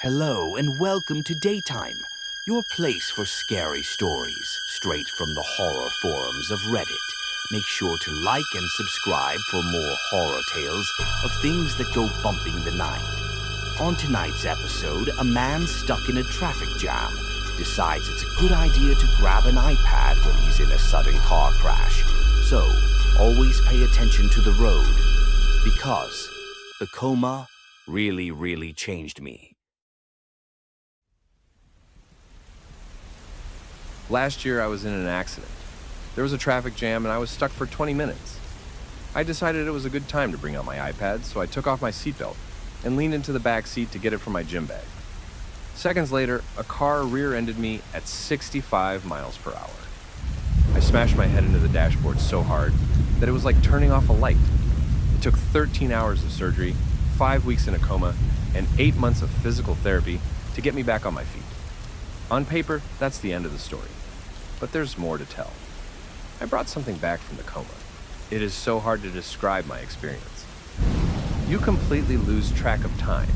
Hello and welcome to Daytime, your place for scary stories, straight from the horror forums of Reddit. Make sure to like and subscribe for more horror tales of things that go bumping the night. On tonight's episode, a man stuck in a traffic jam decides it's a good idea to grab an iPad when he's in a sudden car crash. So, always pay attention to the road, because the coma really changed me. Last year, I was in an accident. There was a traffic jam and I was stuck for 20 minutes. I decided it was a good time to bring out my iPad, so I took off my seatbelt and leaned into the back seat to get it from my gym bag. Seconds later, a car rear-ended me at 65 miles per hour. I smashed my head into the dashboard so hard that it was like turning off a light. It took 13 hours of surgery, 5 weeks in a coma, and 8 months of physical therapy to get me back on my feet. On paper, that's the end of the story. But there's more to tell. I brought something back from the coma. It is so hard to describe my experience. You completely lose track of time.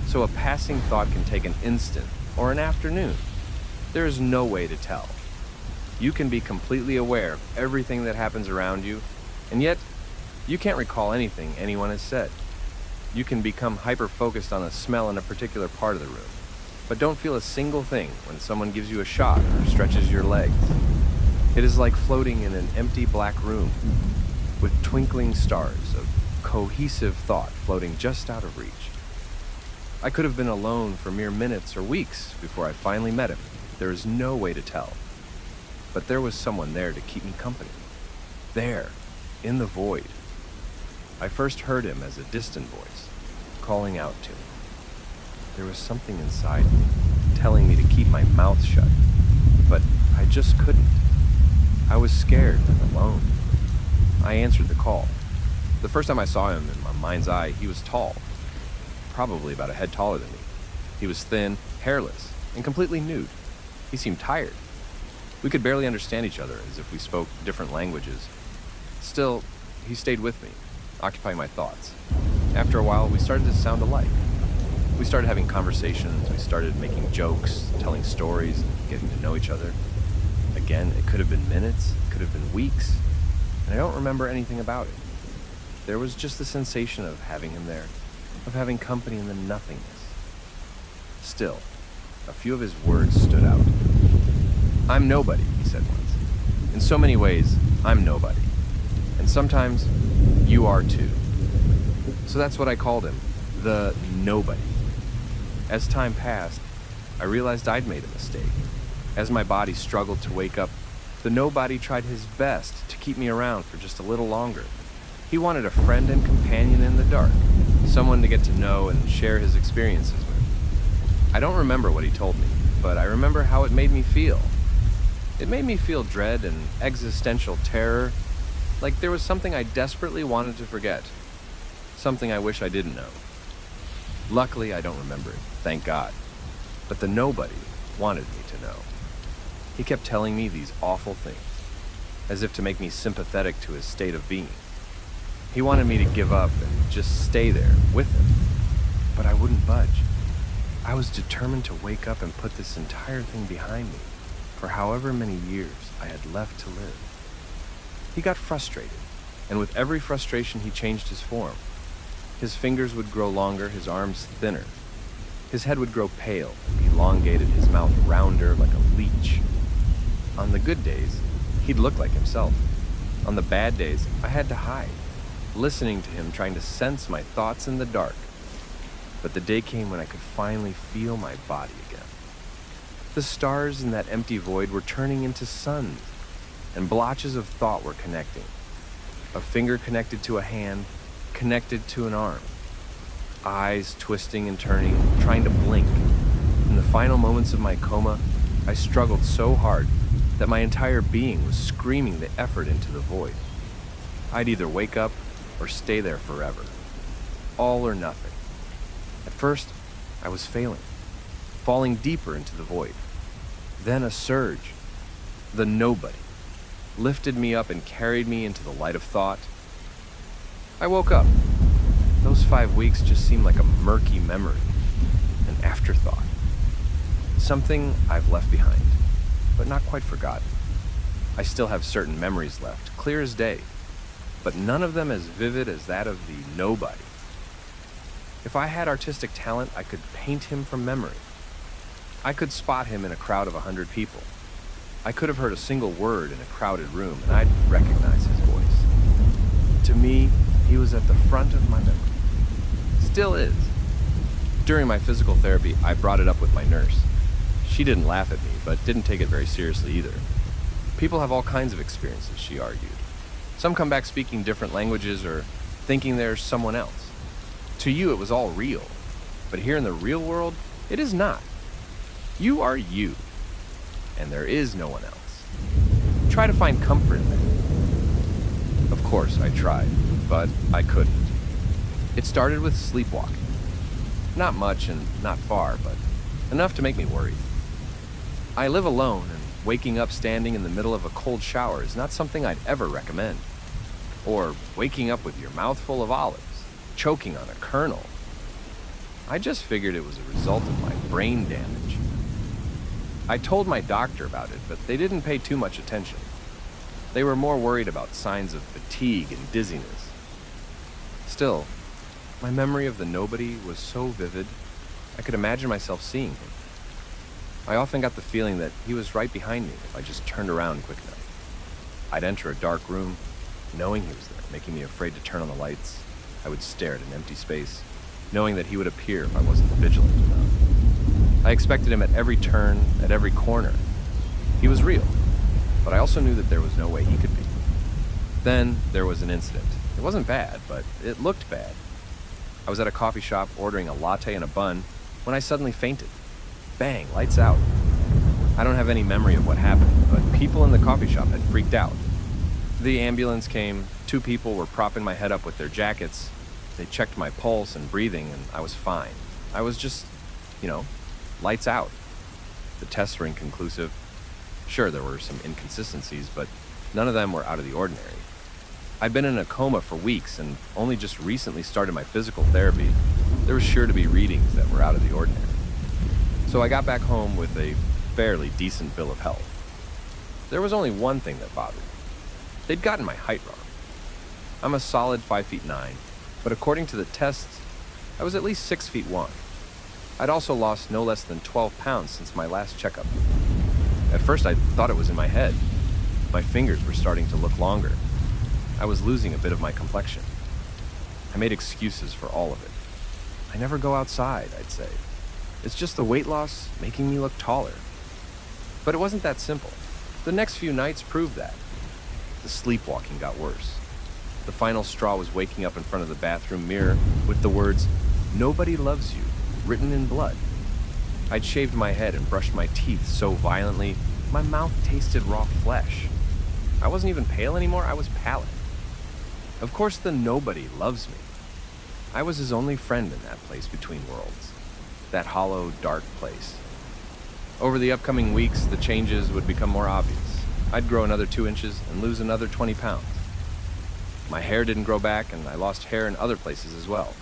So a passing thought can take an instant or an afternoon. There is no way to tell. You can be completely aware of everything that happens around you, and yet you can't recall anything anyone has said. You can become hyper-focused on a smell in a particular part of the room, but don't feel a single thing when someone gives you a shot or stretches your legs. It is like floating in an empty black room with twinkling stars of cohesive thought floating just out of reach. I could have been alone for mere minutes or weeks before I finally met him. There is no way to tell. But there was someone there to keep me company. There, in the void. I first heard him as a distant voice, calling out to me. There was something inside me, telling me to keep my mouth shut, but I just couldn't. I was scared and alone. I answered the call. The first time I saw him in my mind's eye, he was tall, probably about a head taller than me. He was thin, hairless, and completely nude. He seemed tired. We could barely understand each other, as if we spoke different languages. Still, he stayed with me, occupying my thoughts. After a while, we started to sound alike. We started having conversations, we started making jokes, telling stories, getting to know each other. Again, it could have been minutes, it could have been weeks, and I don't remember anything about it. There was just the sensation of having him there, of having company in the nothingness. Still, a few of his words stood out. I'm nobody, he said once. In so many ways, I'm nobody. And sometimes, you are too. So that's what I called him, the nobody. As time passed, I realized I'd made a mistake. As my body struggled to wake up, the nobody tried his best to keep me around for just a little longer. He wanted a friend and companion in the dark, someone to get to know and share his experiences with. I don't remember what he told me, but I remember how it made me feel. It made me feel dread and existential terror, like there was something I desperately wanted to forget, something I wish I didn't know. Luckily, I don't remember it, thank God. But the nobody wanted me to know. He kept telling me these awful things, as if to make me sympathetic to his state of being. He wanted me to give up and just stay there with him, but I wouldn't budge. I was determined to wake up and put this entire thing behind me for however many years I had left to live. He got frustrated, and with every frustration he changed his form. His fingers would grow longer, his arms thinner. His head would grow pale, elongated, his mouth rounder like a leech. On the good days, he'd look like himself. On the bad days, I had to hide, listening to him, trying to sense my thoughts in the dark. But the day came when I could finally feel my body again. The stars in that empty void were turning into suns, and blotches of thought were connecting. A finger connected to a hand, connected to an arm. Eyes twisting and turning, trying to blink. In the final moments of my coma, I struggled so hard that my entire being was screaming the effort into the void. I'd either wake up or stay there forever. All or nothing. At first, I was failing, falling deeper into the void. Then a surge, the nobody, lifted me up and carried me into the light of thought. I woke up. Those 5 weeks just seemed like a murky memory. And after afterthought. Something I've left behind, but not quite forgotten. I still have certain memories left, clear as day, but none of them as vivid as that of the nobody. If I had artistic talent, I could paint him from memory. I could spot him in a crowd of 100 people. I could have heard a single word in a crowded room, and I'd recognize his voice. To me, he was at the front of my memory. Still is. During my physical therapy, I brought it up with my nurse. She didn't laugh at me, but didn't take it very seriously either. People have all kinds of experiences, she argued. Some come back speaking different languages or thinking they're someone else. To you, it was all real. But here in the real world, it is not. You are you. And there is no one else. Try to find comfort in that. Of course, I tried, but I couldn't. It started with sleepwalking. Not much and not far, but enough to make me worried. I live alone, and waking up standing in the middle of a cold shower is not something I'd ever recommend. Or waking up with your mouth full of olives, choking on a kernel. I just figured it was a result of my brain damage. I told my doctor about it, but they didn't pay too much attention. They were more worried about signs of fatigue and dizziness. Still, my memory of the nobody was so vivid, I could imagine myself seeing him. I often got the feeling that he was right behind me if I just turned around quick enough. I'd enter a dark room, knowing he was there, making me afraid to turn on the lights. I would stare at an empty space, knowing that he would appear if I wasn't vigilant enough. I expected him at every turn, at every corner. He was real, but I also knew that there was no way he could be. Then there was an incident. It wasn't bad, but it looked bad. I was at a coffee shop ordering a latte and a bun when I suddenly fainted. Bang, lights out. I don't have any memory of what happened, but people in the coffee shop had freaked out. The ambulance came, 2 people were propping my head up with their jackets. They checked my pulse and breathing, and I was fine. I was just, lights out. The tests were inconclusive. Sure, there were some inconsistencies, but none of them were out of the ordinary. I'd been in a coma for weeks and only just recently started my physical therapy. There was sure to be readings that were out of the ordinary. So I got back home with a fairly decent bill of health. There was only one thing that bothered me. They'd gotten my height wrong. I'm a solid 5'9", but according to the tests, I was at least 6'1". I'd also lost no less than 12 pounds since my last checkup. At first I thought it was in my head. My fingers were starting to look longer. I was losing a bit of my complexion. I made excuses for all of it. I never go outside, I'd say. It's just the weight loss making me look taller. But it wasn't that simple. The next few nights proved that. The sleepwalking got worse. The final straw was waking up in front of the bathroom mirror with the words, "Nobody loves you," written in blood. I'd shaved my head and brushed my teeth so violently, my mouth tasted raw flesh. I wasn't even pale anymore, I was pallid. Of course, the nobody loves me. I was his only friend in that place between worlds. That hollow, dark place. Over the upcoming weeks, the changes would become more obvious. I'd grow another 2 inches and lose another 20 pounds. My hair didn't grow back, and I lost hair in other places as well.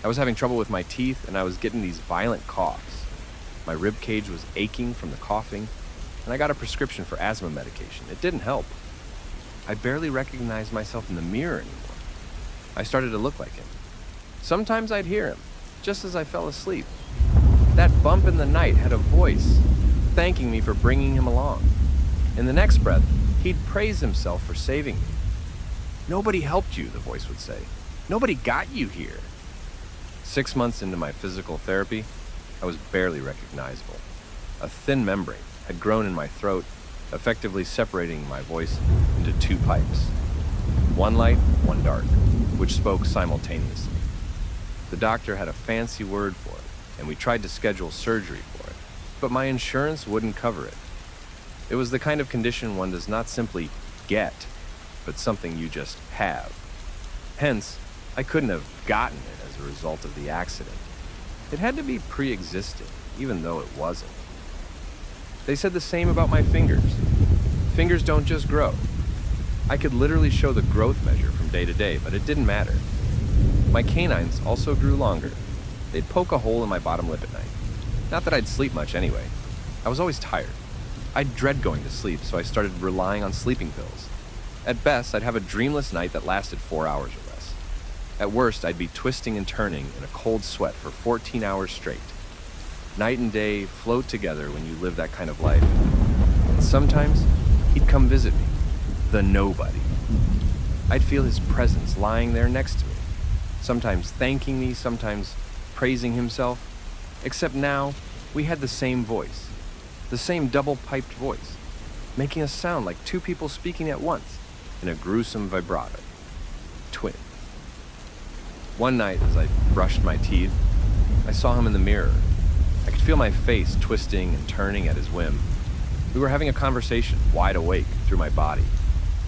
I was having trouble with my teeth, and I was getting these violent coughs. My rib cage was aching from the coughing, and I got a prescription for asthma medication. It didn't help. I barely recognized myself in the mirror anymore. I started to look like him. Sometimes I'd hear him, just as I fell asleep. That bump in the night had a voice, thanking me for bringing him along. In the next breath, he'd praise himself for saving me. "Nobody helped you," the voice would say. "Nobody got you here." 6 months into my physical therapy, I was barely recognizable. A thin membrane had grown in my throat, effectively separating my voice into 2 pipes. One light, one dark, which spoke simultaneously. The doctor had a fancy word for it, and we tried to schedule surgery for it, but my insurance wouldn't cover it. It was the kind of condition one does not simply get, but something you just have. Hence, I couldn't have gotten it as a result of the accident. It had to be pre-existing, even though it wasn't. They said the same about my fingers. Fingers don't just grow. I could literally show the growth measure from day to day, but it didn't matter. My canines also grew longer. They'd poke a hole in my bottom lip at night. Not that I'd sleep much anyway. I was always tired. I'd dread going to sleep, so I started relying on sleeping pills. At best, I'd have a dreamless night that lasted 4 hours or less. At worst, I'd be twisting and turning in a cold sweat for 14 hours straight. Night and day float together when you live that kind of life. And sometimes, he'd come visit me, the nobody. I'd feel his presence lying there next to me, sometimes thanking me, sometimes praising himself. Except now, we had the same voice, the same double-piped voice, making us sound like two people speaking at once in a gruesome vibrato. Twin. One night, as I brushed my teeth, I saw him in the mirror. I could feel my face twisting and turning at his whim. We were having a conversation, wide awake, through my body.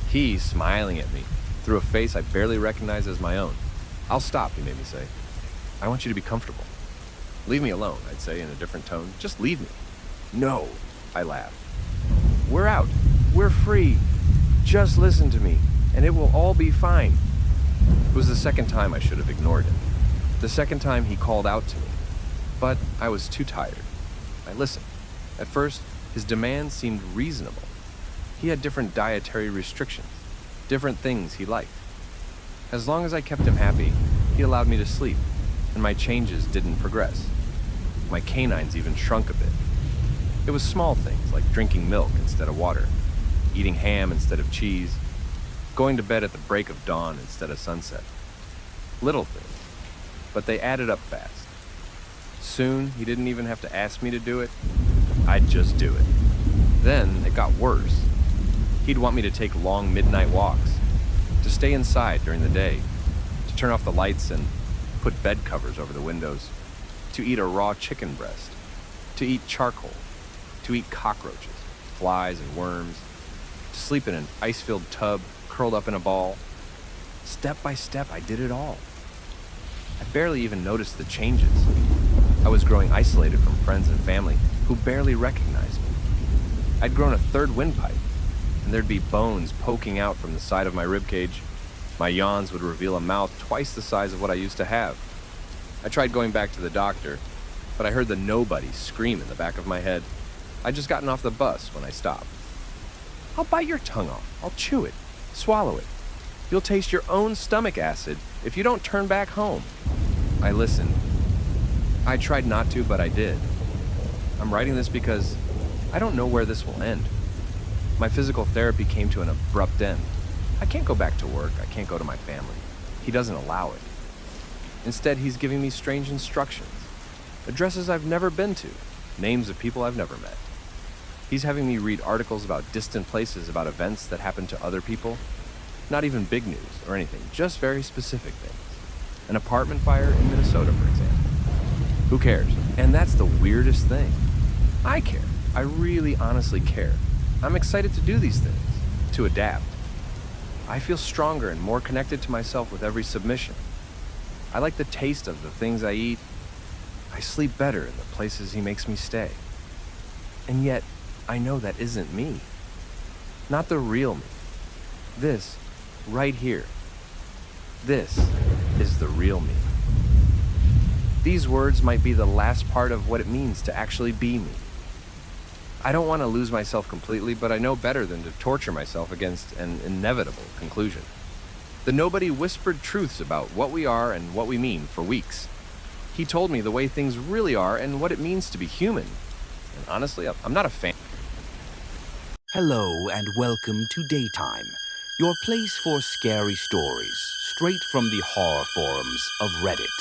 He smiling at me, through a face I barely recognized as my own. "I'll stop," he made me say. "I want you to be comfortable." "Leave me alone," I'd say in a different tone. "Just leave me." "No," I laughed. "We're out. We're free. Just listen to me, and it will all be fine." It was the second time I should have ignored him. The second time he called out to me. But I was too tired. I listened. At first, his demands seemed reasonable. He had different dietary restrictions, different things he liked. As long as I kept him happy, he allowed me to sleep, and my changes didn't progress. My canines even shrunk a bit. It was small things like drinking milk instead of water, eating ham instead of cheese, going to bed at the break of dawn instead of sunset. Little things, but they added up fast. Soon, he didn't even have to ask me to do it. I'd just do it. Then it got worse. He'd want me to take long midnight walks, to stay inside during the day, to turn off the lights and put bed covers over the windows, to eat a raw chicken breast, to eat charcoal, to eat cockroaches, flies and worms, to sleep in an ice-filled tub curled up in a ball. Step by step, I did it all. I barely even noticed the changes. I was growing isolated from friends and family who barely recognized me. I'd grown a third windpipe, and there'd be bones poking out from the side of my ribcage. My yawns would reveal a mouth twice the size of what I used to have. I tried going back to the doctor, but I heard the nobody scream in the back of my head. I'd just gotten off the bus when I stopped. "I'll bite your tongue off. I'll chew it. Swallow it. You'll taste your own stomach acid if you don't turn back home." I listened. I tried not to, but I did. I'm writing this because I don't know where this will end. My physical therapy came to an abrupt end. I can't go back to work. I can't go to my family. He doesn't allow it. Instead, he's giving me strange instructions. Addresses I've never been to. Names of people I've never met. He's having me read articles about distant places, about events that happened to other people. Not even big news or anything, just very specific things. An apartment fire in Minnesota, for example. Who cares? And that's the weirdest thing. I care. I really honestly care. I'm excited to do these things, to adapt. I feel stronger and more connected to myself with every submission. I like the taste of the things I eat. I sleep better in the places he makes me stay. And yet, I know that isn't me. Not the real me. This, right here. This is the real me. These words might be the last part of what it means to actually be me. I don't want to lose myself completely, but I know better than to torture myself against an inevitable conclusion. The nobody whispered truths about what we are and what we mean for weeks. He told me the way things really are and what it means to be human. And honestly, I'm not a fan. Hello and welcome to Daytime, your place for scary stories, straight from the horror forums of Reddit.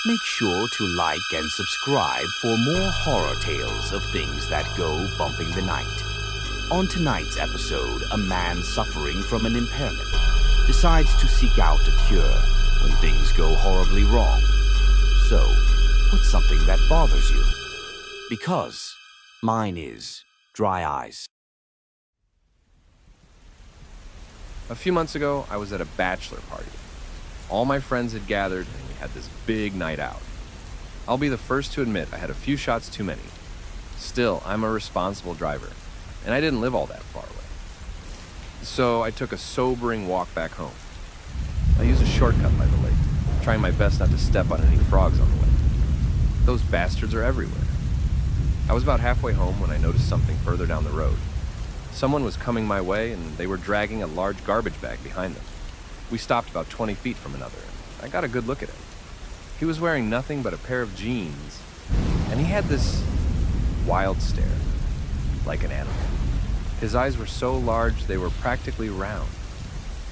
Make sure to like and subscribe for more horror tales of things that go bumping the night. On tonight's episode, a man suffering from an impairment decides to seek out a cure when things go horribly wrong. So, what's something that bothers you? Because mine is dry eyes. A few months ago, I was at a bachelor party. All my friends had gathered and we had this big night out. I'll be the first to admit I had a few shots too many. Still, I'm a responsible driver, and I didn't live all that far away. So I took a sobering walk back home. I used a shortcut by the lake, trying my best not to step on any frogs on the way. Those bastards are everywhere. I was about halfway home when I noticed something further down the road. Someone was coming my way, and they were dragging a large garbage bag behind them. We stopped about 20 feet from another, and I got a good look at him. He was wearing nothing but a pair of jeans, and he had this wild stare, like an animal. His eyes were so large they were practically round.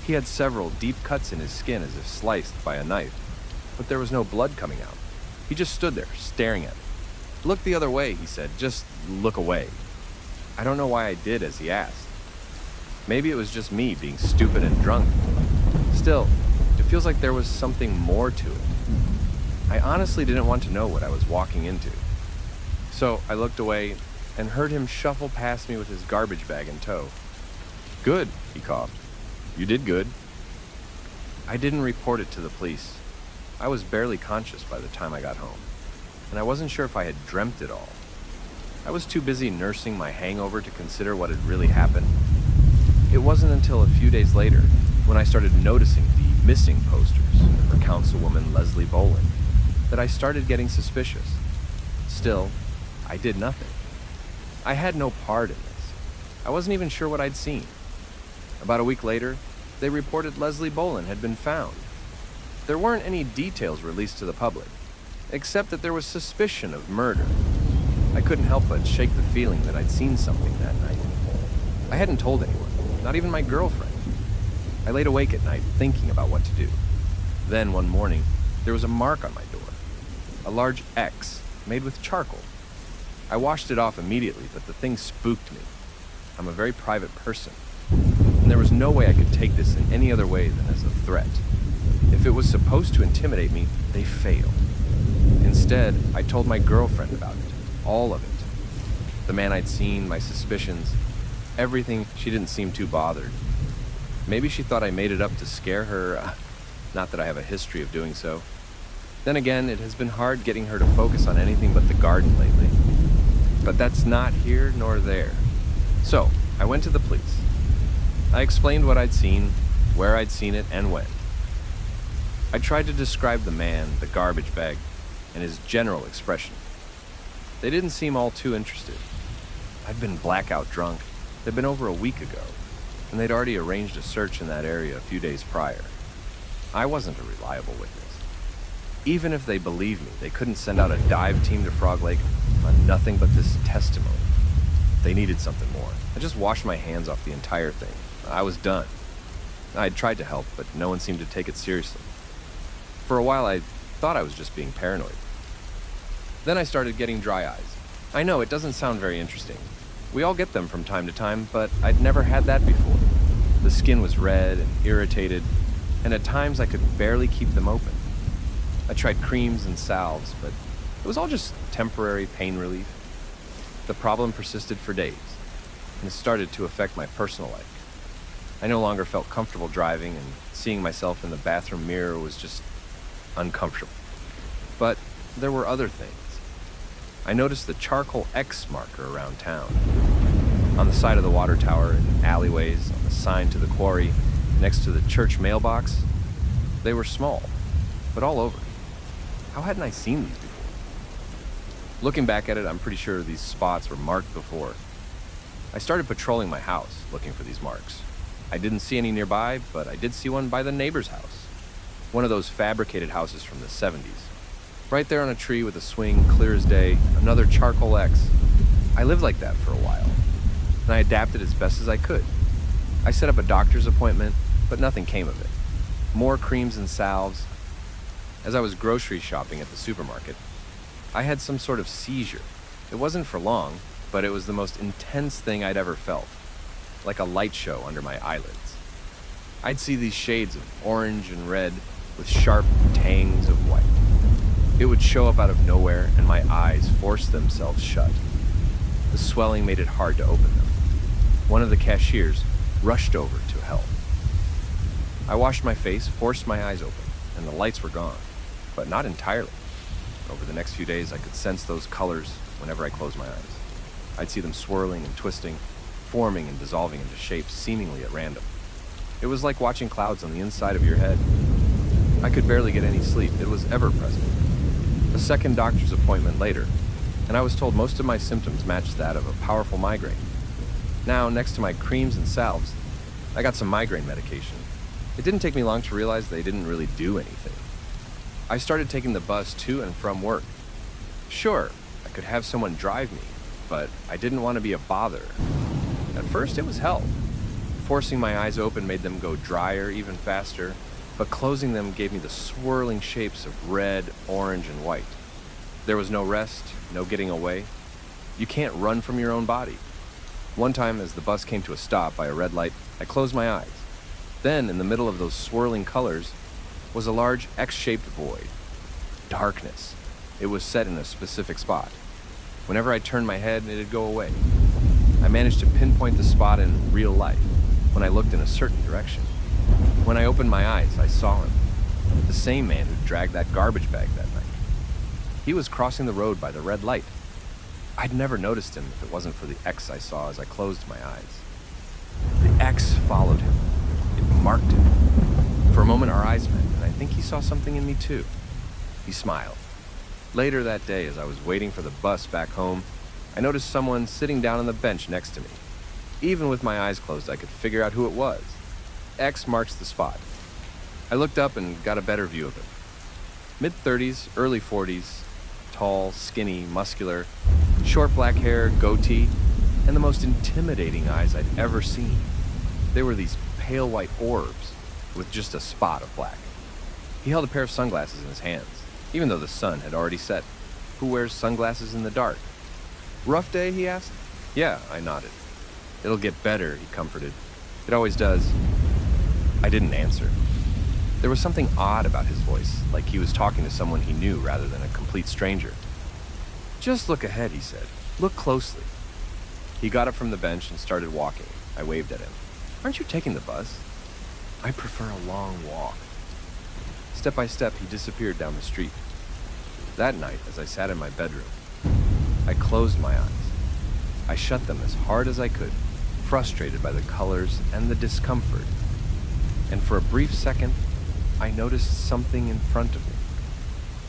He had several deep cuts in his skin as if sliced by a knife, but there was no blood coming out. He just stood there, staring at me. "Look the other way," he said. "Just look away." I don't know why I did as he asked. Maybe it was just me being stupid and drunk. Still, it feels like there was something more to it. I honestly didn't want to know what I was walking into. So I looked away and heard him shuffle past me with his garbage bag in tow. "Good," he coughed. "You did good." I didn't report it to the police. I was barely conscious by the time I got home, and I wasn't sure if I had dreamt it all. I was too busy nursing my hangover to consider what had really happened. It wasn't until a few days later when I started noticing the missing posters for Councilwoman Leslie Boland that I started getting suspicious. Still, I did nothing. I had no part in this. I wasn't even sure what I'd seen. About a week later, they reported Leslie Boland had been found. There weren't any details released to the public, except that there was suspicion of murder. I couldn't help but shake the feeling that I'd seen something that night. I hadn't told anyone, not even my girlfriend. I laid awake at night thinking about what to do. Then one morning, there was a mark on my door, a large X made with charcoal. I washed it off immediately, but the thing spooked me. I'm a very private person, and there was no way I could take this in any other way than as a threat. If it was supposed to intimidate me, they failed. Instead, I told my girlfriend about it, all of it. The man I'd seen, my suspicions, everything. She didn't seem too bothered. Maybe she thought I made it up to scare her, not that I have a history of doing so. Then again, it has been hard getting her to focus on anything but the garden lately. But that's not here nor there. So, I went to the police. I explained what I'd seen, where I'd seen it, and when. I tried to describe the man, the garbage bag, and his general expression. They didn't seem all too interested. I'd been blackout drunk. It had been over a week ago, and they'd already arranged a search in that area a few days prior. I wasn't a reliable witness. Even if they believed me, they couldn't send out a dive team to Frog Lake on nothing but this testimony. They needed something more. I just washed my hands off the entire thing. I was done. I'd tried to help, but no one seemed to take it seriously. For a while, I thought I was just being paranoid. Then I started getting dry eyes. I know, it doesn't sound very interesting. We all get them from time to time, but I'd never had that before. The skin was red and irritated, and at times I could barely keep them open. I tried creams and salves, but it was all just temporary pain relief. The problem persisted for days, and it started to affect my personal life. I no longer felt comfortable driving, and seeing myself in the bathroom mirror was just uncomfortable. But there were other things. I noticed the charcoal X marker around town. On the side of the water tower, in alleyways, on the sign to the quarry, next to the church mailbox. They were small, but all over. How hadn't I seen these before? Looking back at it, I'm pretty sure these spots were marked before. I started patrolling my house, looking for these marks. I didn't see any nearby, but I did see one by the neighbor's house. One of those fabricated houses from the 70s. Right there on a tree with a swing, clear as day, another charcoal X. I lived like that for a while, and I adapted as best as I could. I set up a doctor's appointment, but nothing came of it. More creams and salves. As I was grocery shopping at the supermarket, I had some sort of seizure. It wasn't for long, but it was the most intense thing I'd ever felt. Like a light show under my eyelids. I'd see these shades of orange and red with sharp tangs of white. It would show up out of nowhere, and my eyes forced themselves shut. The swelling made it hard to open them. One of the cashiers rushed over to help. I washed my face, forced my eyes open, and the lights were gone, but not entirely. Over the next few days, I could sense those colors whenever I closed my eyes. I'd see them swirling and twisting, forming and dissolving into shapes seemingly at random. It was like watching clouds on the inside of your head. I could barely get any sleep. It was ever present. A second doctor's appointment later, and I was told most of my symptoms matched that of a powerful migraine. Now, next to my creams and salves, I got some migraine medication. It didn't take me long to realize they didn't really do anything. I started taking the bus to and from work. Sure, I could have someone drive me, but I didn't want to be a bother. At first, it was hell. Forcing my eyes open made them go drier even faster, but closing them gave me the swirling shapes of red, orange, and white. There was no rest, no getting away. You can't run from your own body. One time, as the bus came to a stop by a red light, I closed my eyes. Then, in the middle of those swirling colors, was a large X-shaped void. Darkness. It was set in a specific spot. Whenever I turned my head, it'd go away. I managed to pinpoint the spot in real life when I looked in a certain direction. When I opened my eyes, I saw him. The same man who dragged that garbage bag that night. He was crossing the road by the red light. I'd never noticed him if it wasn't for the X I saw as I closed my eyes. The X followed him. It marked him. For a moment, our eyes met, and I think he saw something in me too. He smiled. Later that day, as I was waiting for the bus back home, I noticed someone sitting down on the bench next to me. Even with my eyes closed, I could figure out who it was. X marks the spot. I looked up and got a better view of him. Mid-30s, early 40s, tall, skinny, muscular, short black hair, goatee, and the most intimidating eyes I'd ever seen. They were these pale white orbs with just a spot of black. He held a pair of sunglasses in his hands, even though the sun had already set. Who wears sunglasses in the dark? Rough day, he asked? Yeah, I nodded. It'll get better, he comforted. It always does. I didn't answer. There was something odd about his voice, like he was talking to someone he knew rather than a complete stranger. Just look ahead, he said. Look closely. He got up from the bench and started walking. I waved at him. Aren't you taking the bus? I prefer a long walk. Step by step, he disappeared down the street. That night, as I sat in my bedroom, I closed my eyes. I shut them as hard as I could, frustrated by the colors and the discomfort. And for a brief second, I noticed something in front of me.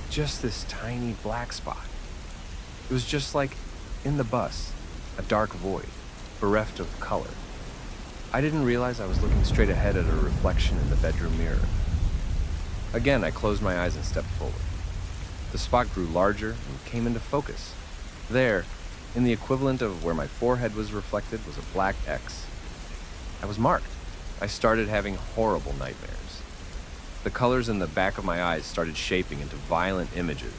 Just this tiny black spot. It was just like in the bus, a dark void, bereft of color. I didn't realize I was looking straight ahead at a reflection in the bedroom mirror. Again, I closed my eyes and stepped forward. The spot grew larger and came into focus. There, in the equivalent of where my forehead was reflected, was a black X. I was marked. I started having horrible nightmares. The colors in the back of my eyes started shaping into violent images.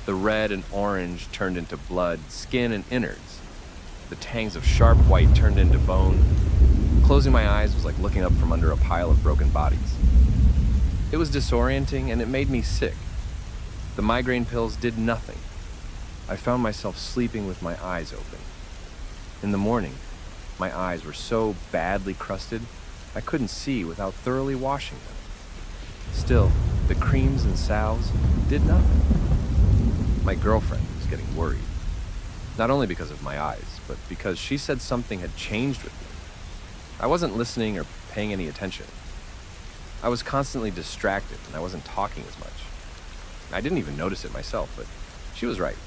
The red and orange turned into blood, skin, and innards. The tangs of sharp white turned into bone. Closing my eyes was like looking up from under a pile of broken bodies. It was disorienting and it made me sick. The migraine pills did nothing. I found myself sleeping with my eyes open. In the morning, my eyes were so badly crusted, I couldn't see without thoroughly washing them. Still, the creams and salves did nothing. My girlfriend was getting worried. Not only because of my eyes, but because she said something had changed with me. I wasn't listening or paying any attention. I was constantly distracted and I wasn't talking as much. I didn't even notice it myself, but she was right.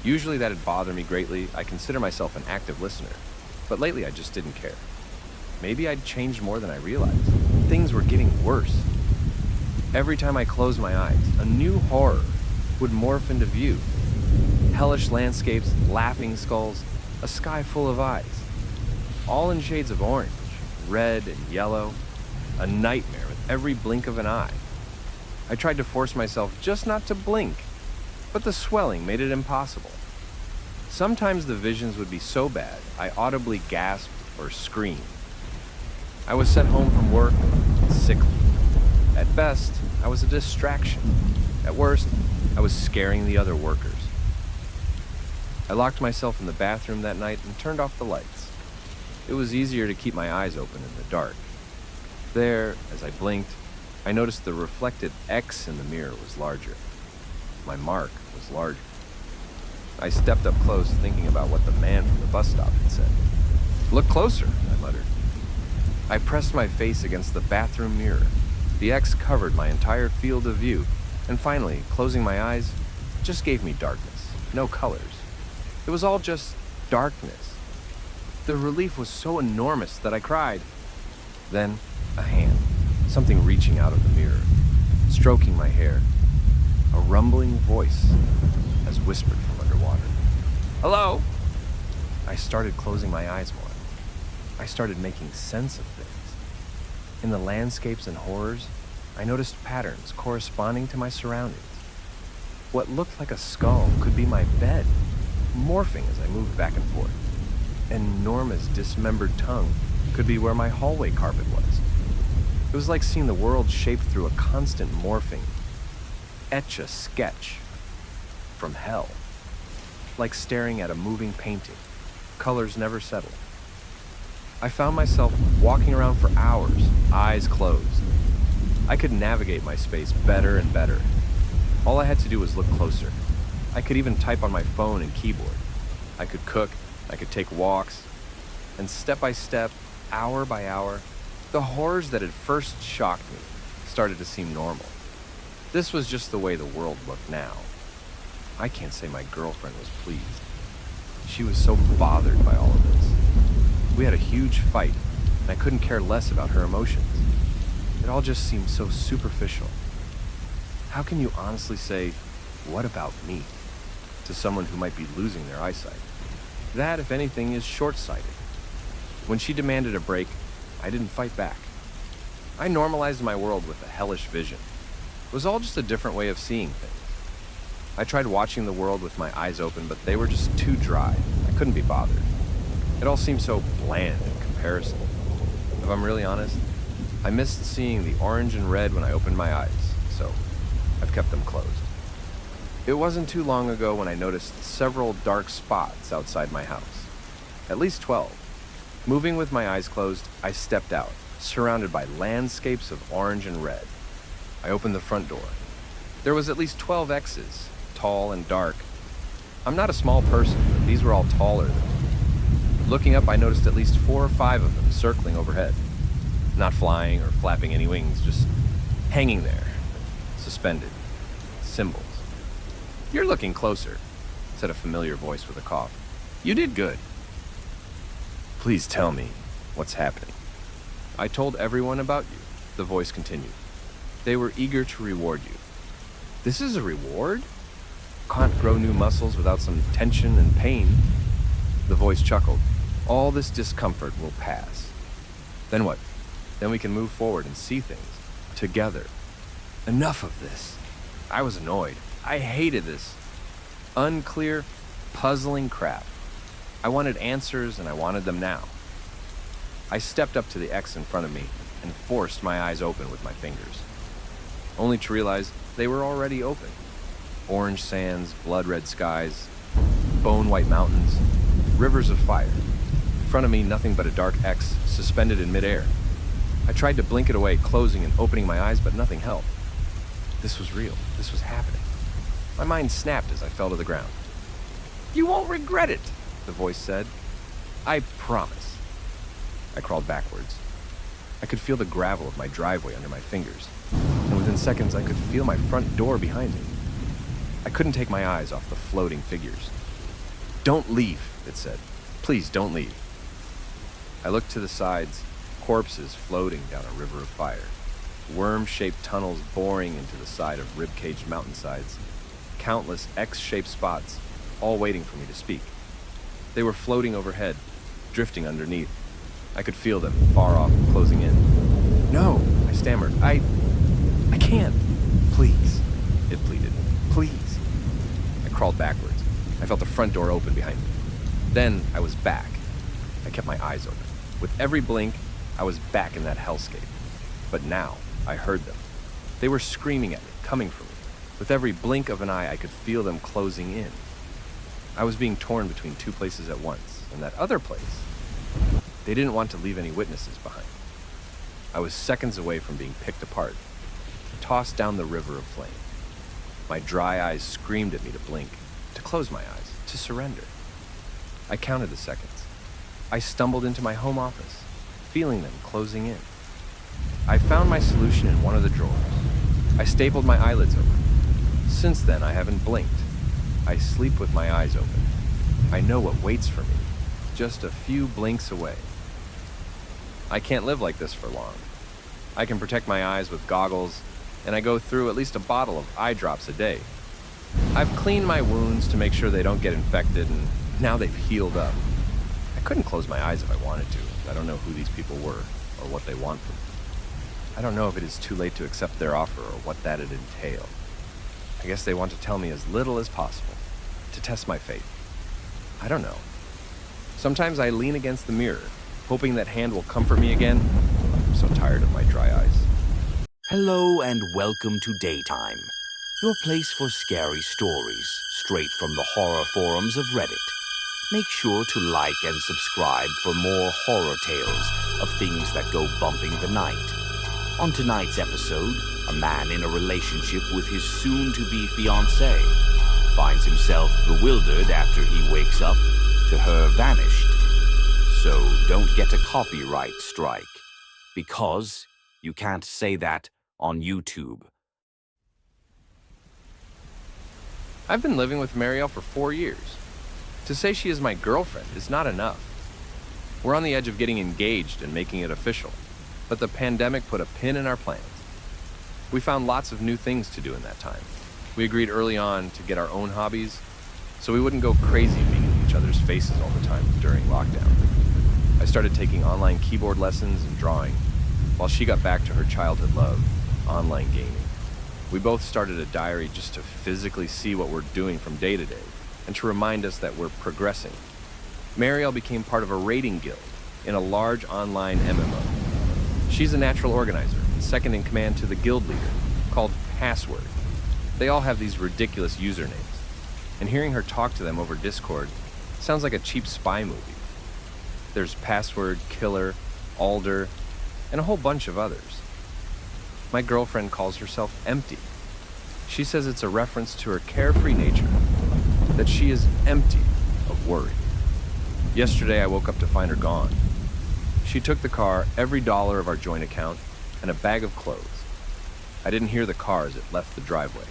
Usually that'd bother me greatly. I consider myself an active listener, but lately I just didn't care. Maybe I'd changed more than I realized. Things were getting worse. Every time I closed my eyes, a new horror would morph into view. Hellish landscapes, laughing skulls, a sky full of eyes. All in shades of orange, red, and yellow. A nightmare with every blink of an eye. I tried to force myself just not to blink, but the swelling made it impossible. Sometimes the visions would be so bad, I audibly gasped or screamed. I was sent home from work, sickly. At best, I was a distraction. At worst, I was scaring the other workers. I locked myself in the bathroom that night and turned off the lights. It was easier to keep my eyes open in the dark. There, as I blinked, I noticed the reflected X in the mirror was larger. My mark was larger. I stepped up close, thinking about what the man from the bus stop had said. "Look closer," I muttered. I pressed my face against the bathroom mirror. The X covered my entire field of view, and finally, closing my eyes, just gave me darkness. no colors. It was all just darkness. The relief was so enormous that I cried. Then, a hand, something reaching out of the mirror, stroking my hair. A rumbling voice, as whispered from underwater. "Hello?" I started closing my eyes more. I started making sense of things. In the landscapes and horrors, I noticed patterns corresponding to my surroundings. What looked like a skull could be my bed, morphing as I moved back and forth. And Norma's dismembered tongue could be where my hallway carpet was. It was like seeing the world shaped through a constant morphing. Etch a sketch from hell. Like staring at a moving painting. Colors never settle. I found myself walking around for hours, eyes closed. I could navigate my space better and better. All I had to do was look closer. I could even type on my phone and keyboard. I could cook, I could take walks, and step by step, hour by hour, the horrors that had first shocked me started to seem normal. This was just the way the world looked now. I can't say my girlfriend was pleased. She was so bothered by all of this. We had a huge fight, and I couldn't care less about her emotions. It all just seemed so superficial. How can you honestly say, "What about me?" to someone who might be losing their eyesight? That, if anything, is short-sighted. When she demanded a break, I didn't fight back. I normalized my world with a hellish vision. It was all just a different way of seeing things. I tried watching the world with my eyes open, but they were just too dry. I couldn't be bothered. It all seemed so bland in comparison. If I'm really honest, I missed seeing the orange and red when I opened my eyes, so I've kept them closed. It wasn't too long ago when I noticed several dark spots outside my house. At least 12. Moving with my eyes closed, I stepped out, surrounded by landscapes of orange and red. I opened the front door. There was at least 12 X's, tall and dark. I'm not a small person, but these were all taller than me. Looking up, I noticed at least 4 or 5 of them circling overhead. Not flying or flapping any wings, just hanging there, suspended. Symbols. "You're looking closer," said a familiar voice with a cough. "You did good." "Please tell me what's happening." "I told everyone about you," the voice continued. "They were eager to reward you." "This is a reward? Can't grow new muscles without some tension and pain." The voice chuckled. "All this discomfort will pass. Then what? Then we can move forward and see things together." Enough of this. I was annoyed. I hated this unclear, puzzling crap. I wanted answers, and I wanted them now. I stepped up to the X in front of me and forced my eyes open with my fingers, only to realize they were already open. Orange sands, blood-red skies, bone-white mountains, rivers of fire. In front of me, nothing but a dark X suspended in midair. I tried to blink it away, closing and opening my eyes, but nothing helped. This was real. This was happening. My mind snapped as I fell to the ground. "You won't regret it," the voice said. "I promise." I crawled backwards. I could feel the gravel of my driveway under my fingers, and within seconds I could feel my front door behind me. I couldn't take my eyes off the floating figures. "Don't leave," it said. "Please don't leave." I looked to the sides, corpses floating down a river of fire, worm-shaped tunnels boring into the side of rib-caged mountainsides, countless X-shaped spots, all waiting for me to speak. They were floating overhead, drifting underneath. I could feel them, far off, closing in. "No," I stammered. I can't. Please," it pleaded. "Please." I crawled backwards. I felt the front door open behind me. Then I was back. I kept my eyes open. With every blink, I was back in that hellscape. But now, I heard them. They were screaming at me, coming for me. With every blink of an eye, I could feel them closing in. I was being torn between 2 places at once, and that other place, they didn't want to leave any witnesses behind. I was seconds away from being picked apart, tossed down the river of flame. My dry eyes screamed at me to blink, to close my eyes, to surrender. I counted the seconds. I stumbled into my home office, feeling them closing in. I found my solution in one of the drawers. I stapled my eyelids open. Since then, I haven't blinked. I sleep with my eyes open. I know what waits for me, just a few blinks away. I can't live like this for long. I can protect my eyes with goggles, and I go through at least a bottle of eye drops a day. I've cleaned my wounds to make sure they don't get infected, and now they've healed up. I couldn't close my eyes if I wanted to. I don't know who these people were or what they want from me. I don't know if it is too late to accept their offer or what that'd entail. I guess they want to tell me as little as possible, to test my faith. I don't know. Sometimes I lean against the mirror, hoping that hand will comfort me again. I'm so tired of my dry eyes. Hello and welcome to Daytime, your place for scary stories, straight from the horror forums of Reddit. Make sure to like and subscribe for more horror tales of things that go bumping the night. On tonight's episode, a man in a relationship with his soon-to-be fiancée finds himself bewildered after he wakes up to her vanished. So don't get a copyright strike, because you can't say that on YouTube. I've been living with Marielle for 4 years. To say she is my girlfriend is not enough. We're on the edge of getting engaged and making it official, but the pandemic put a pin in our plans. We found lots of new things to do in that time. We agreed early on to get our own hobbies, so we wouldn't go crazy being in each other's faces all the time during lockdown. I started taking online keyboard lessons and drawing, while she got back to her childhood love, online gaming. We both started a diary just to physically see what we're doing from day to day, and to remind us that we're progressing. Marielle became part of a raiding guild in a large online MMO. She's a natural organizer and second in command to the guild leader, called Password. They all have these ridiculous usernames, and hearing her talk to them over Discord sounds like a cheap spy movie. There's Password, Killer, Alder, and a whole bunch of others. My girlfriend calls herself Empty. She says it's a reference to her carefree nature, that she is empty of worry. Yesterday I woke up to find her gone. She took the car, every dollar of our joint account, and a bag of clothes. I didn't hear the car as it left the driveway.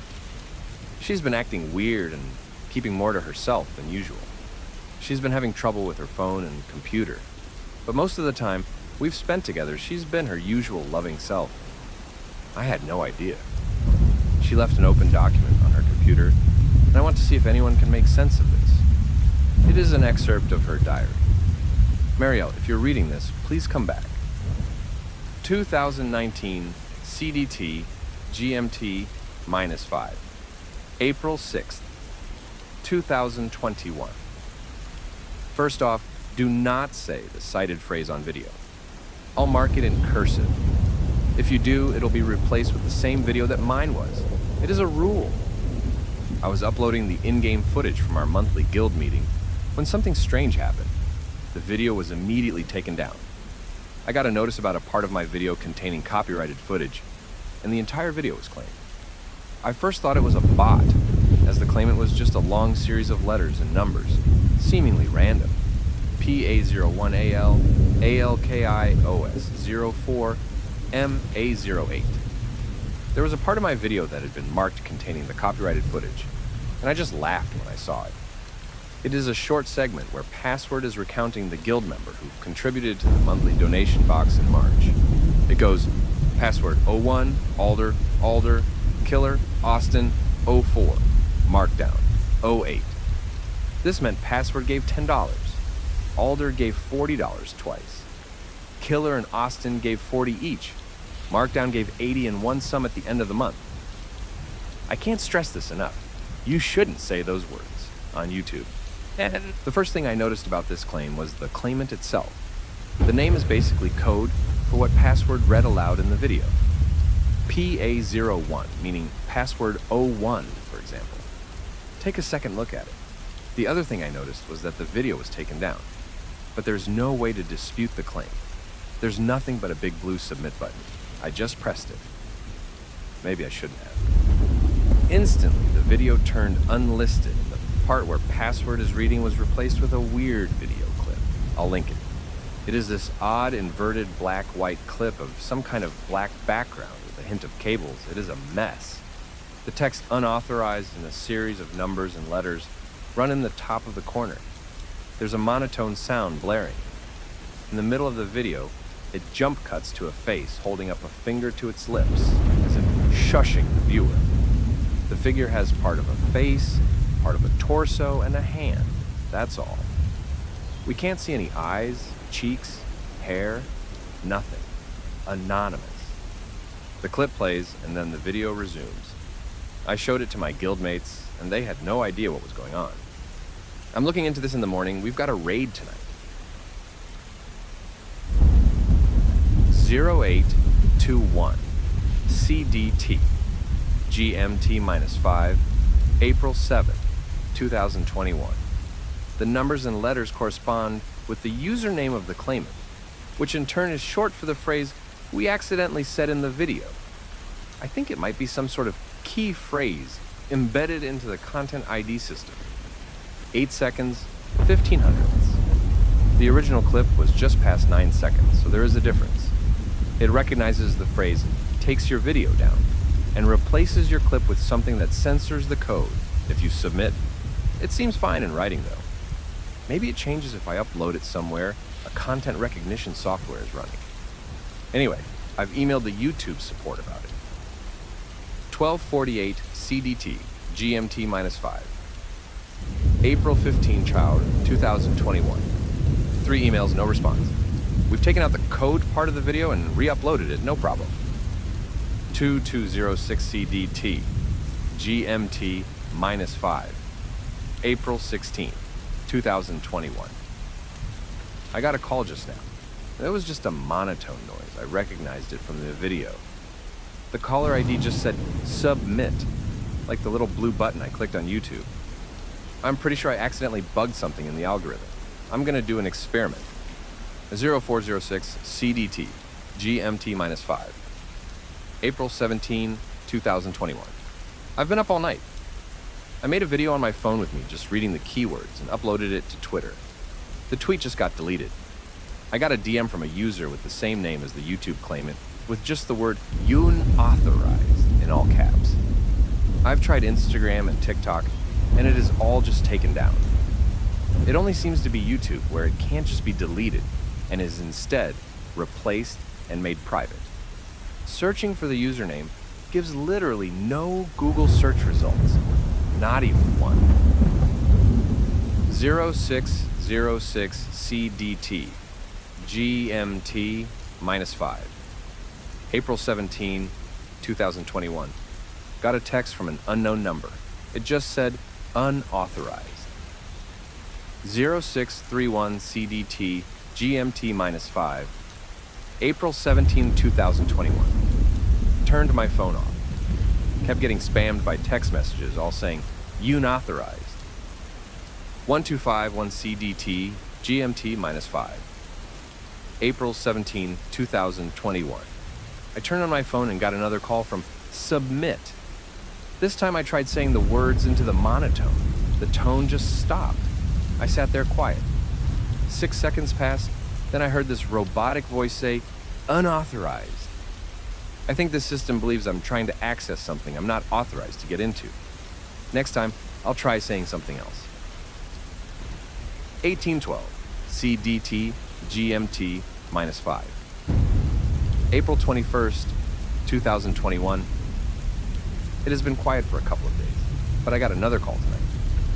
She's been acting weird and keeping more to herself than usual. She's been having trouble with her phone and computer, but most of the time we've spent together, she's been her usual loving self. I had no idea. She left an open document on her computer, and I want to see if anyone can make sense of this. It is an excerpt of her diary. Marielle, if you're reading this, please come back. 2019 CDT GMT -5. April 6th, 2021. First off, do not say the cited phrase on video. I'll mark it in cursive. If you do, it'll be replaced with the same video that mine was. It is a rule. I was uploading the in-game footage from our monthly guild meeting when something strange happened. The video was immediately taken down. I got a notice about a part of my video containing copyrighted footage, and the entire video was claimed. I first thought it was a bot, as the claimant was just a long series of letters and numbers, seemingly random. PA01AL, ALKIOS 04, MA08. There was a part of my video that had been marked containing the copyrighted footage, and I just laughed when I saw it. It is a short segment where Password is recounting the guild member who contributed to the monthly donation box in March. It goes, Password 01, Alder, Killer, Austin, 04, Markdown, 08. This meant Password gave $10. Alder gave $40 twice. Killer and Austin gave $40 each. Markdown gave $80 in one sum at the end of the month. I can't stress this enough. You shouldn't say those words on YouTube. And the first thing I noticed about this claim was the claimant itself. The name is basically code for what Password read aloud in the video. PA01, meaning Password 01, for example. Take a second look at it. The other thing I noticed was that the video was taken down, but there's no way to dispute the claim. There's nothing but a big blue submit button. I just pressed it. Maybe I shouldn't have. Instantly, the video turned unlisted, and the part where Password is reading was replaced with a weird video clip. I'll link it. It is this odd inverted black-white clip of some kind of black background with a hint of cables. It is a mess. The text unauthorized in a series of numbers and letters run in the top of the corner. There's a monotone sound blaring. In the middle of the video, it jump cuts to a face holding up a finger to its lips, as if shushing the viewer. The figure has part of a face, part of a torso, and a hand. That's all. We can't see any eyes, cheeks, hair, nothing. Anonymous. The clip plays, and then the video resumes. I showed it to my guildmates, and they had no idea what was going on. I'm looking into this in the morning. We've got a raid tonight. 0821 CDT GMT-5 April 7, 2021. The numbers and letters correspond with the username of the claimant, which in turn is short for the phrase we accidentally said in the video. I think it might be some sort of key phrase embedded into the content ID system. 8 seconds, 15 hundredths. The original clip was just past 9 seconds, so there is a difference. It recognizes the phrase takes your video down and replaces your clip with something that censors the code if you submit. It seems fine in writing though. Maybe it changes if I upload it somewhere a content recognition software is running. Anyway, I've emailed the YouTube support about it. 1248 CDT GMT-5 April 15 child 2021. 3 emails, no response. We've taken out the code part of the video and re-uploaded it, no problem. 2206 CDT GMT-5 April 16, 2021. I got a call just now. It was just a monotone noise. I recognized it from the video. The caller ID just said submit, like the little blue button I clicked on YouTube. I'm pretty sure I accidentally bugged something in the algorithm. I'm gonna do an experiment. 0406 CDT GMT-5 April 17, 2021. I've been up all night. I made a video on my phone with me just reading the keywords and uploaded it to Twitter. The tweet just got deleted. I got a DM from a user with the same name as the YouTube claimant with just the word unauthorized in all caps. I've tried Instagram and TikTok, and it is all just taken down. It only seems to be YouTube where it can't just be deleted and is instead replaced and made private. Searching for the username gives literally no Google search results, not even one. 0606 CDT GMT-5 April 17, 2021. Got a text from an unknown number. It just said unauthorized. 0631 CDT GMT-5 April 17, 2021. Turned my phone off. Kept getting spammed by text messages all saying unauthorized. 1251 CDT GMT-5 April 17, 2021. I turned on my phone and got another call from submit. This time I tried saying the words into the monotone. The tone just stopped. I sat there quiet. 6 seconds passed, then I heard this robotic voice say, unauthorized. I think this system believes I'm trying to access something I'm not authorized to get into. Next time, I'll try saying something else. 1812, CDT GMT-5. April 21st, 2021. It has been quiet for a couple of days, but I got another call tonight.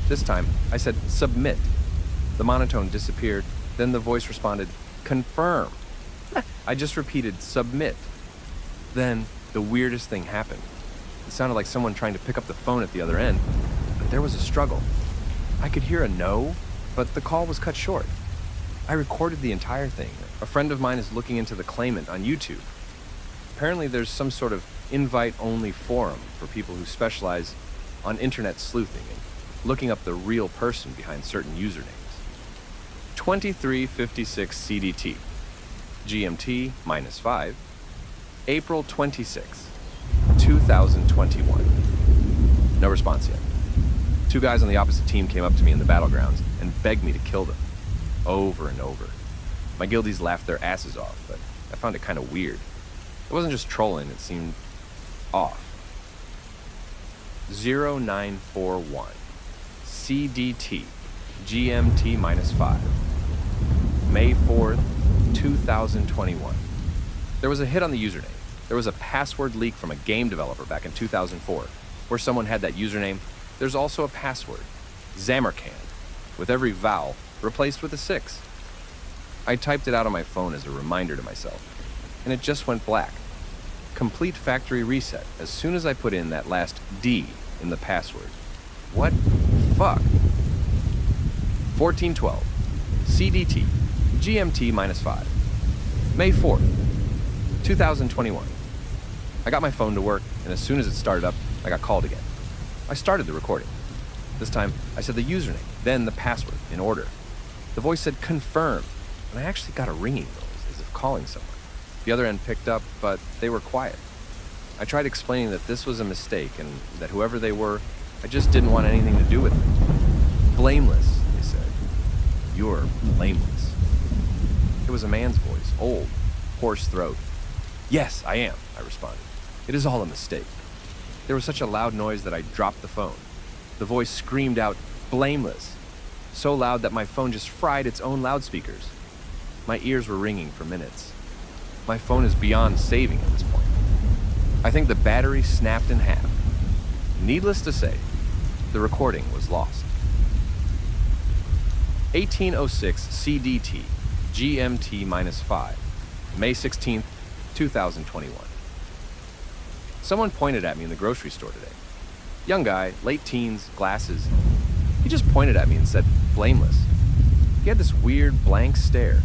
This time, I said, submit. The monotone disappeared, then the voice responded, confirm. I just repeated, submit. Then, the weirdest thing happened. It sounded like someone trying to pick up the phone at the other end, but there was a struggle. I could hear a no, but the call was cut short. I recorded the entire thing. A friend of mine is looking into the claimant on YouTube. Apparently there's some sort of invite-only forum for people who specialize on internet sleuthing and looking up the real person behind certain usernames. 2356 CDT GMT-5 April 26, 2021. No response yet. 2 guys on the opposite team came up to me in the battlegrounds and begged me to kill them. Over and over. My guildies laughed their asses off, but I found it kind of weird. It wasn't just trolling, it seemed off. 0941 CDT GMT-5, May 4th, 2021. There was a hit on the username. There was a password leak from a game developer back in 2004 where someone had that username. There's also a password, Zamercand, with every vowel replaced with a 6. I typed it out on my phone as a reminder to myself, and it just went black. Complete factory reset as soon as I put in that last D in the password. What fuck? 1412 CDT GMT-5, May 4th, 2021. I got my phone to work, and as soon as it started up, I got called again. I started the recording. This time, I said the username, then the password, in order. The voice said confirm, and I actually got a ringing noise, as if calling someone. The other end picked up, but they were quiet. I tried explaining that this was a mistake, and that whoever they were, I just didn't want anything to do with them. Blameless, they said. You're blameless. It was a man's voice, old, hoarse throat. Yes, I am, I responded. It is all a mistake. There was such a loud noise that I dropped the phone. The voice screamed out, blameless, so loud that my phone just fried its own loudspeakers. My ears were ringing for minutes. My phone is beyond saving at this point. I think the battery snapped in half. Needless to say, the recording was lost. 1806 CDT GMT-5, May 16th, 2021. Someone pointed at me in the grocery store today. Young guy, late teens, glasses. He just pointed at me and said, blameless. He had this weird blank stare.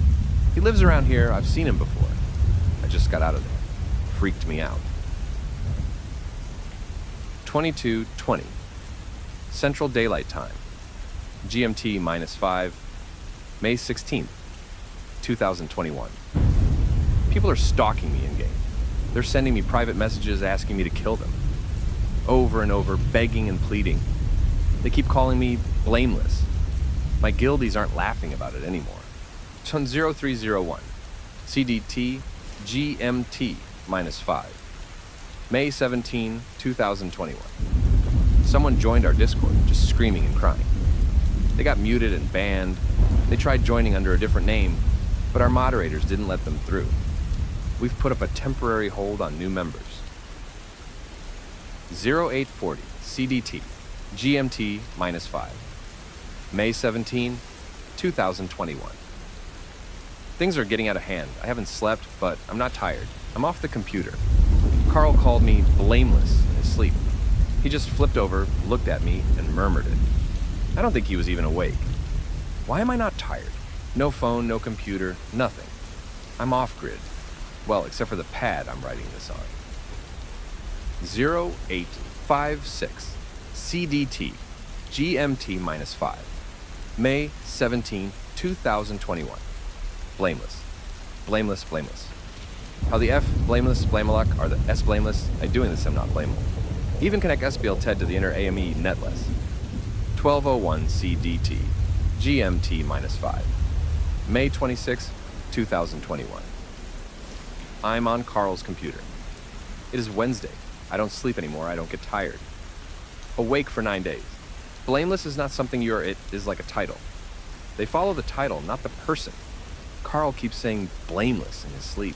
He lives around here, I've seen him before. I just got out of there. Freaked me out. 2220 Central Daylight Time, GMT-5, May 16th, 2021. People are stalking me in-game. They're sending me private messages asking me to kill them. Over and over, begging and pleading. They keep calling me blameless. My guildies aren't laughing about it anymore. It's on 0301, CDT GMT-5, May 17, 2021. Someone joined our Discord, just screaming and crying. They got muted and banned. They tried joining under a different name, but our moderators didn't let them through. We've put up a temporary hold on new members. 0840 CDT GMT-5, May 17, 2021. Things are getting out of hand. I haven't slept, but I'm not tired. I'm off the computer. Carl called me blameless in his sleep. He just flipped over, looked at me, and murmured it. I don't think he was even awake. Why am I not tired? No phone, no computer, nothing. I'm off-grid. Well, except for the pad I'm writing this on. 0856 CDT GMT-5, May 17, 2021. Blameless. Blameless, blameless. How the F blameless, blameless are the S blameless. I doing this, I'm not blamable. Even connect SBL TED to the inner AME netless. 1201 CDT GMT-5, May 26, 2021. I'm on Carl's computer. It is Wednesday. I don't sleep anymore. I don't get tired. Awake for 9 days. Blameless is not something you're, it is like a title. They follow the title, not the person. Carl keeps saying blameless in his sleep.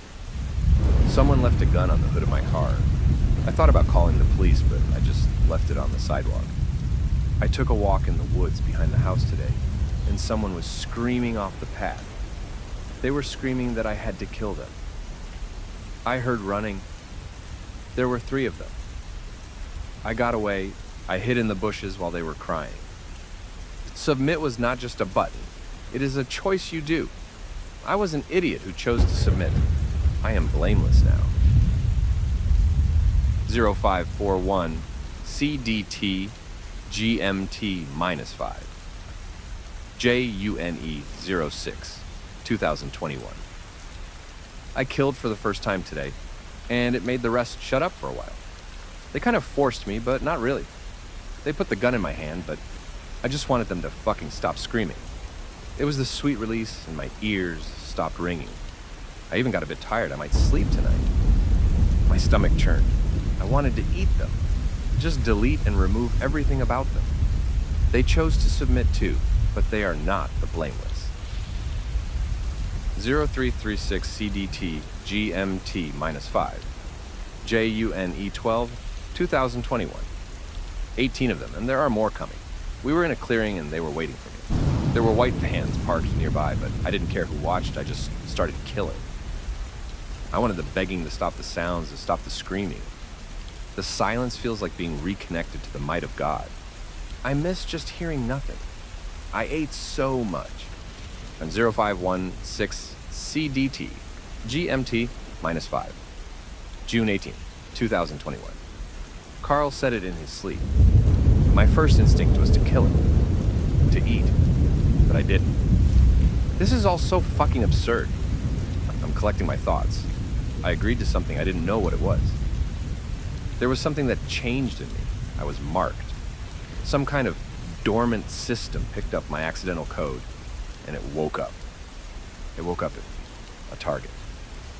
Someone left a gun on the hood of my car. I thought about calling the police, but I just left it on the sidewalk. I took a walk in the woods behind the house today, and someone was screaming off the path. They were screaming that I had to kill them. I heard running. There were 3 of them. I got away. I hid in the bushes while they were crying. Submit was not just a button. It is a choice you do. I was an idiot who chose to submit. I am blameless now. 0541 CDT GMT-5, JUNE 06, 2021. I killed for the first time today, and it made the rest shut up for a while. They kind of forced me, but not really. They put the gun in my hand, but I just wanted them to fucking stop screaming. It was the sweet release, and my ears stopped ringing. I even got a bit tired. I might sleep tonight. My stomach churned. I wanted to eat them. just delete and remove everything about them. They chose to submit too, but they are not the blameless. 0336 CDT GMT-5 JUNE 12 2021. 18 of them, and there are more coming. We were in a clearing and they were waiting for me. There were white vans parked nearby, but I didn't care who watched. I just started killing. I wanted the begging to stop the sounds, to stop the screaming. The silence feels like being reconnected to the might of God. I miss just hearing nothing. I ate so much. On 0516 CDT GMT-5 June 18, 2021. Carl said it in his sleep. My first instinct was to kill him, to eat, but I didn't. This is all so fucking absurd. I'm collecting my thoughts. I agreed to something I didn't know what it was. There was something that changed in me. I was marked. Some kind of dormant system picked up my accidental code, and it woke up. It woke up at a target.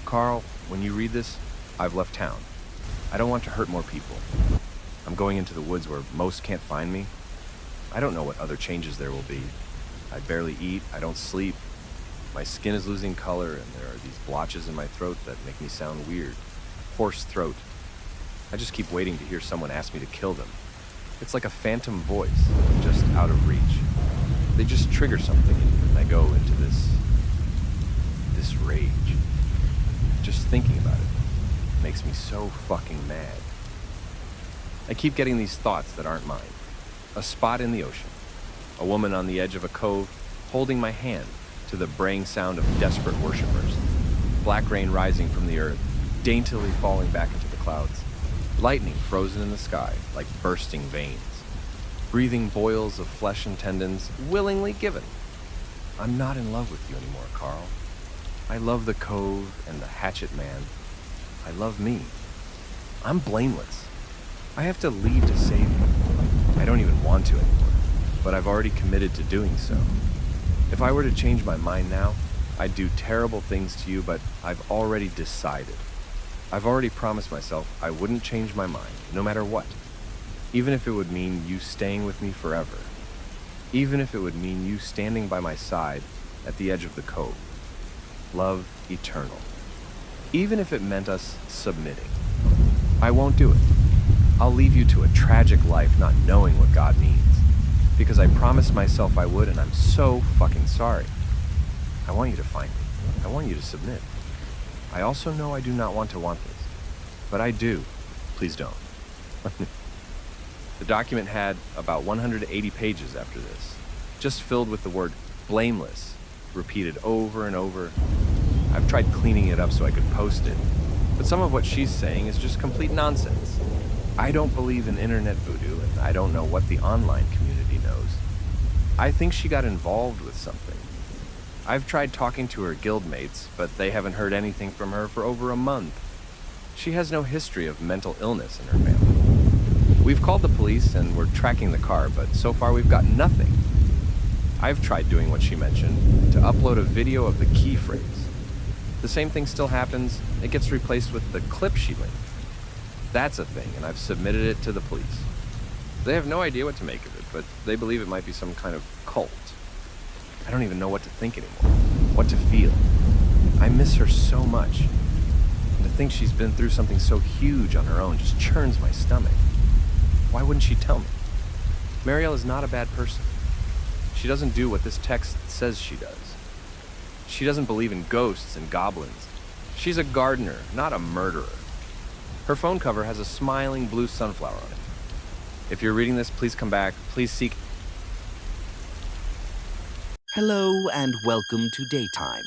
Carl, when you read this, I've left town. I don't want to hurt more people. I'm going into the woods where most can't find me. I don't know what other changes there will be. I barely eat, I don't sleep. My skin is losing color, and there are these blotches in my throat that make me sound weird. Hoarse throat. I just keep waiting to hear someone ask me to kill them. It's like a phantom voice, just out of reach. They just trigger something, and I go into this rage. Just thinking about it makes me so fucking mad. I keep getting these thoughts that aren't mine. A spot in the ocean. A woman on the edge of a cove, holding my hand to the braying sound of desperate worshipers. Black rain rising from the earth, daintily falling back into the clouds. Lightning frozen in the sky, like bursting veins. Breathing boils of flesh and tendons, willingly given. I'm not in love with you anymore, Carl. I love the cove and the hatchet man. I love me. I'm blameless. I have to leave to save you. I don't even want to anymore, but I've already committed to doing so. If I were to change my mind now, I'd do terrible things to you, but I've already decided. I've already promised myself I wouldn't change my mind, no matter what. Even if it would mean you staying with me forever. Even if it would mean you standing by my side at the edge of the cove. Love eternal. Even if it meant us submitting. I won't do it. I'll leave you to a tragic life not knowing what God means. Because I promised myself I would, and I'm so fucking sorry. I want you to find me. I want you to submit. I also know I do not want to want this. But I do. Please don't. The document had about 180 pages after this, just filled with the word blameless, repeated over and over. I've tried cleaning it up so I could post it, but some of what she's saying is just complete nonsense. I don't believe in internet voodoo, and I don't know what the online community knows. I think she got involved with something. I've tried talking to her guildmates, but they haven't heard anything from her for over a month. She has no history of mental illness in her family. We've called the police and we're tracking the car, but so far we've got nothing. I've tried doing what she mentioned, to upload a video of the key phrase. The same thing still happens, it gets replaced with the clip she linked. That's a thing, and I've submitted it to the police. They have no idea what to make of it, but they believe it might be some kind of cult. I don't even know what to think anymore, what to feel. I miss her so much. And to think she's been through something so huge on her own just churns my stomach. Why wouldn't she tell me? Marielle is not a bad person. She doesn't do what this text says she does. She doesn't believe in ghosts and goblins. She's a gardener, not a murderer. Her phone cover has a smiling blue sunflower on it. If you're reading this, please come back. Please seek... Hello and welcome to Daytime,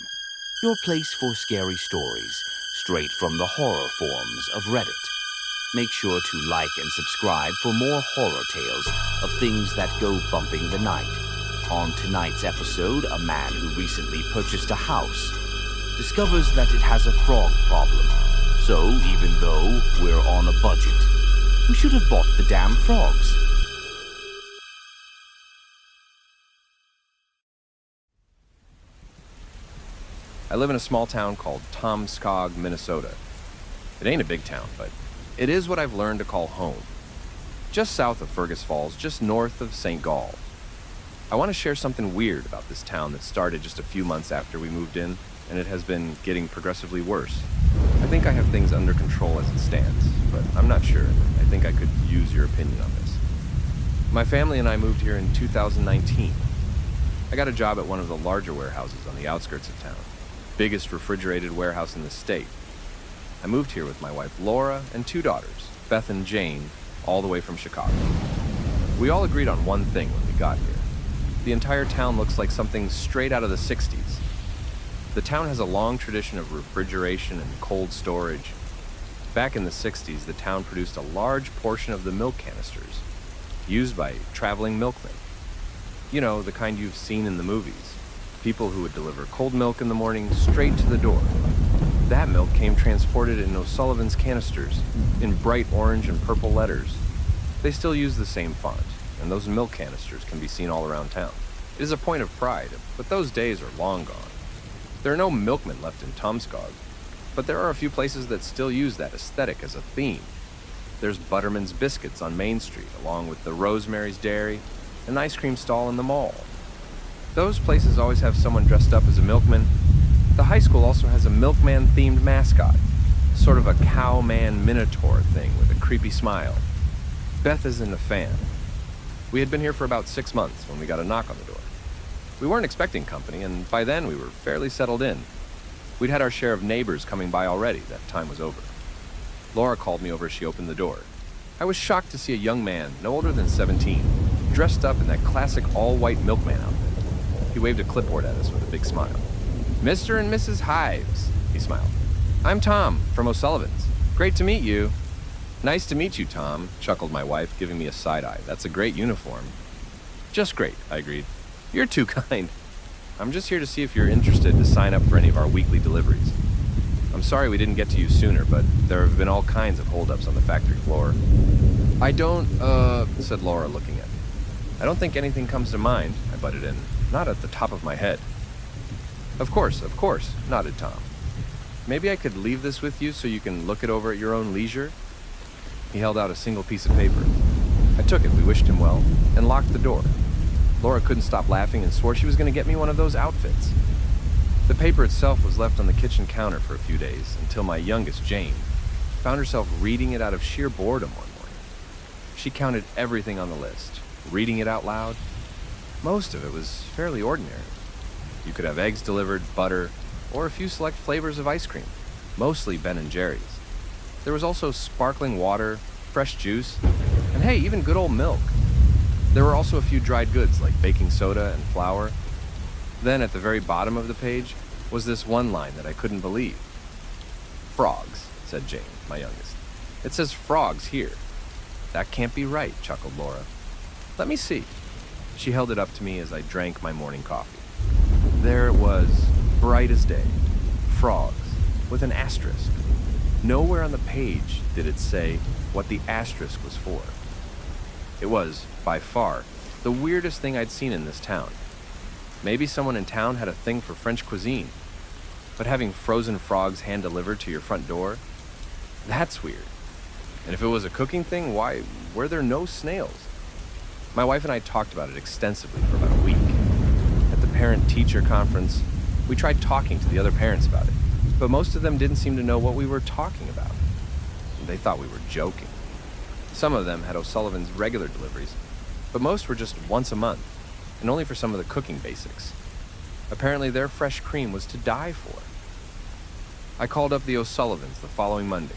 your place for scary stories, straight from the horror forums of Reddit. Make sure to like and subscribe for more horror tales of things that go bumping the night. On tonight's episode, a man who recently purchased a house discovers that it has a frog problem. So, even though we're on a budget, we should have bought the damn frogs. I live in a small town called Tomskog, Minnesota. It ain't a big town, but it is what I've learned to call home. just south of Fergus Falls, just north of St. Gall. I want to share something weird about this town that started just a few months after we moved in, and it has been getting progressively worse. I think I have things under control as it stands, but I'm not sure. I think I could use your opinion on this. My family and I moved here in 2019. I got a job at one of the larger warehouses on the outskirts of town, biggest refrigerated warehouse in the state. I moved here with my wife Laura and 2 daughters, Beth and Jane, all the way from Chicago. We all agreed on one thing when we got here. The entire town looks like something straight out of the 60s. The town has a long tradition of refrigeration and cold storage. Back in the 60s, the town produced a large portion of the milk canisters used by traveling milkmen. You know, the kind you've seen in the movies. People who would deliver cold milk in the morning straight to the door. That milk came transported in O'Sullivan's canisters in bright orange and purple letters. They still use the same font, and those milk canisters can be seen all around town. It is a point of pride, but those days are long gone. There are no milkmen left in Tomskog, but there are a few places that still use that aesthetic as a theme. There's Butterman's Biscuits on Main Street, along with the Rosemary's Dairy, an ice cream stall in the mall. Those places always have someone dressed up as a milkman. The high school also has a milkman-themed mascot, sort of a cowman minotaur thing with a creepy smile. Beth isn't a fan. We had been here for about 6 months when we got a knock on the door. We weren't expecting company, and by then we were fairly settled in. We'd had our share of neighbors coming by already. That time was over. Laura called me over as she opened the door. I was shocked to see a young man, no older than 17, dressed up in that classic all-white milkman outfit. He waved a clipboard at us with a big smile. "Mr. and Mrs. Hives," he smiled. "I'm Tom, from O'Sullivan's. Great to meet you." "Nice to meet you, Tom," chuckled my wife, giving me a side-eye. "That's a great uniform." "Just great," I agreed. "You're too kind. I'm just here to see if you're interested to sign up for any of our weekly deliveries. I'm sorry we didn't get to you sooner, but there have been all kinds of holdups on the factory floor." "I don't, said Laura, looking at me. "I don't think anything comes to mind," I butted in. "Not at the top of my head." Of course," nodded Tom. "Maybe I could leave this with you so you can look it over at your own leisure?" He held out a single piece of paper. I took it, we wished him well, and locked the door. Laura couldn't stop laughing and swore she was going to get me one of those outfits. The paper itself was left on the kitchen counter for a few days, until my youngest, Jane, found herself reading it out of sheer boredom one morning. She counted everything on the list, reading it out loud. Most of it was fairly ordinary. You could have eggs delivered, butter, or a few select flavors of ice cream, mostly Ben & Jerry's. There was also sparkling water, fresh juice, and hey, even good old milk. There were also a few dried goods like baking soda and flour. Then at the very bottom of the page was this one line that I couldn't believe. "Frogs," said Jane, my youngest. "It says frogs here." "That can't be right," chuckled Laura. "Let me see." She held it up to me as I drank my morning coffee. There it was, bright as day. Frogs, with an asterisk. Nowhere on the page did it say what the asterisk was for. It was, by far, the weirdest thing I'd seen in this town. Maybe someone in town had a thing for French cuisine, but having frozen frogs hand-delivered to your front door? That's weird. And if it was a cooking thing, why were there no snails? My wife and I talked about it extensively for about a week. At the parent-teacher conference, we tried talking to the other parents about it, but most of them didn't seem to know what we were talking about. They thought we were joking. Some of them had O'Sullivan's regular deliveries, but most were just once a month, and only for some of the cooking basics. Apparently their fresh cream was to die for. I called up the O'Sullivans the following Monday.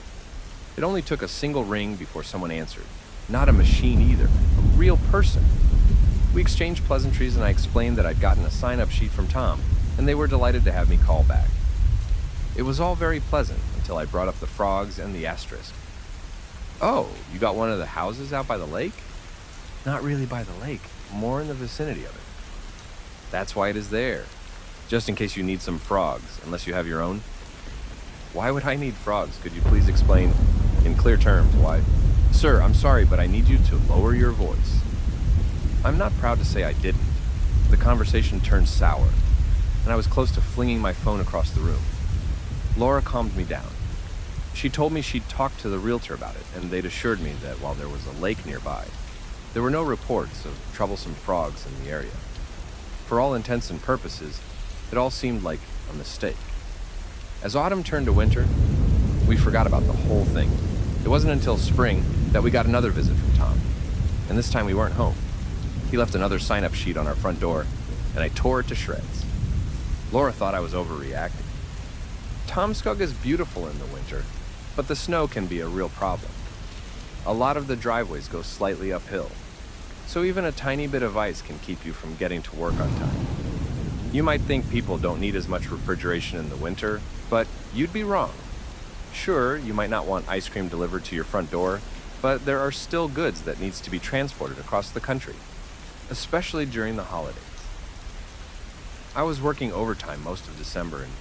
It only took a single ring before someone answered. Not a machine either, a real person. We exchanged pleasantries and I explained that I'd gotten a sign-up sheet from Tom, and they were delighted to have me call back. It was all very pleasant until I brought up the frogs and the asterisk. "Oh, you got one of the houses out by the lake?" "Not really by the lake, more in the vicinity of it." "That's why it is there, just in case you need some frogs, unless you have your own." "Why would I need frogs? Could you please explain in clear terms why?" "Sir, I'm sorry, but I need you to lower your voice." I'm not proud to say I didn't. The conversation turned sour, and I was close to flinging my phone across the room. Laura calmed me down. She told me she'd talked to the realtor about it, and they'd assured me that while there was a lake nearby, there were no reports of troublesome frogs in the area. For all intents and purposes, it all seemed like a mistake. As autumn turned to winter, we forgot about the whole thing. It wasn't until spring that we got another visit from Tom, and this time we weren't home. He left another sign-up sheet on our front door, and I tore it to shreds. Laura thought I was overreacting. Tomskug is beautiful in the winter, but the snow can be a real problem. A lot of the driveways go slightly uphill, so even a tiny bit of ice can keep you from getting to work on time. You might think people don't need as much refrigeration in the winter, but you'd be wrong. Sure, you might not want ice cream delivered to your front door, but there are still goods that needs to be transported across the country, especially during the holidays. I was working overtime most of December and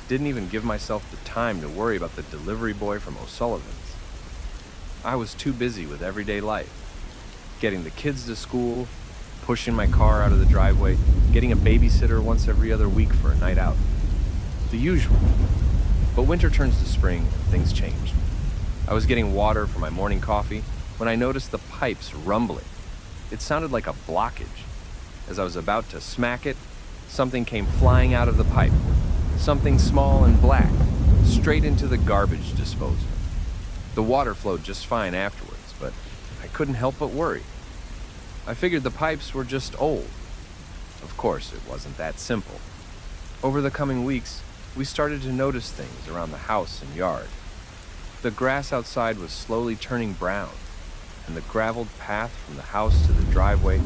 didn't even give myself the time to worry about the delivery boy from O'Sullivan's. I was too busy with everyday life, getting the kids to school, pushing my car out of the driveway, getting a babysitter once every other week for a night out. The usual. But winter turns to spring and things changed. I was getting water for my morning coffee when I noticed the pipes rumbling. It sounded like a blockage. As I was about to smack it, something came flying out of the pipe. Something small and black, straight into the garbage disposal. The water flowed just fine afterwards, but I couldn't help but worry. I figured the pipes were just old. Of course, it wasn't that simple. Over the coming weeks, we started to notice things around the house and yard. The grass outside was slowly turning brown, and the graveled path from the house to the driveway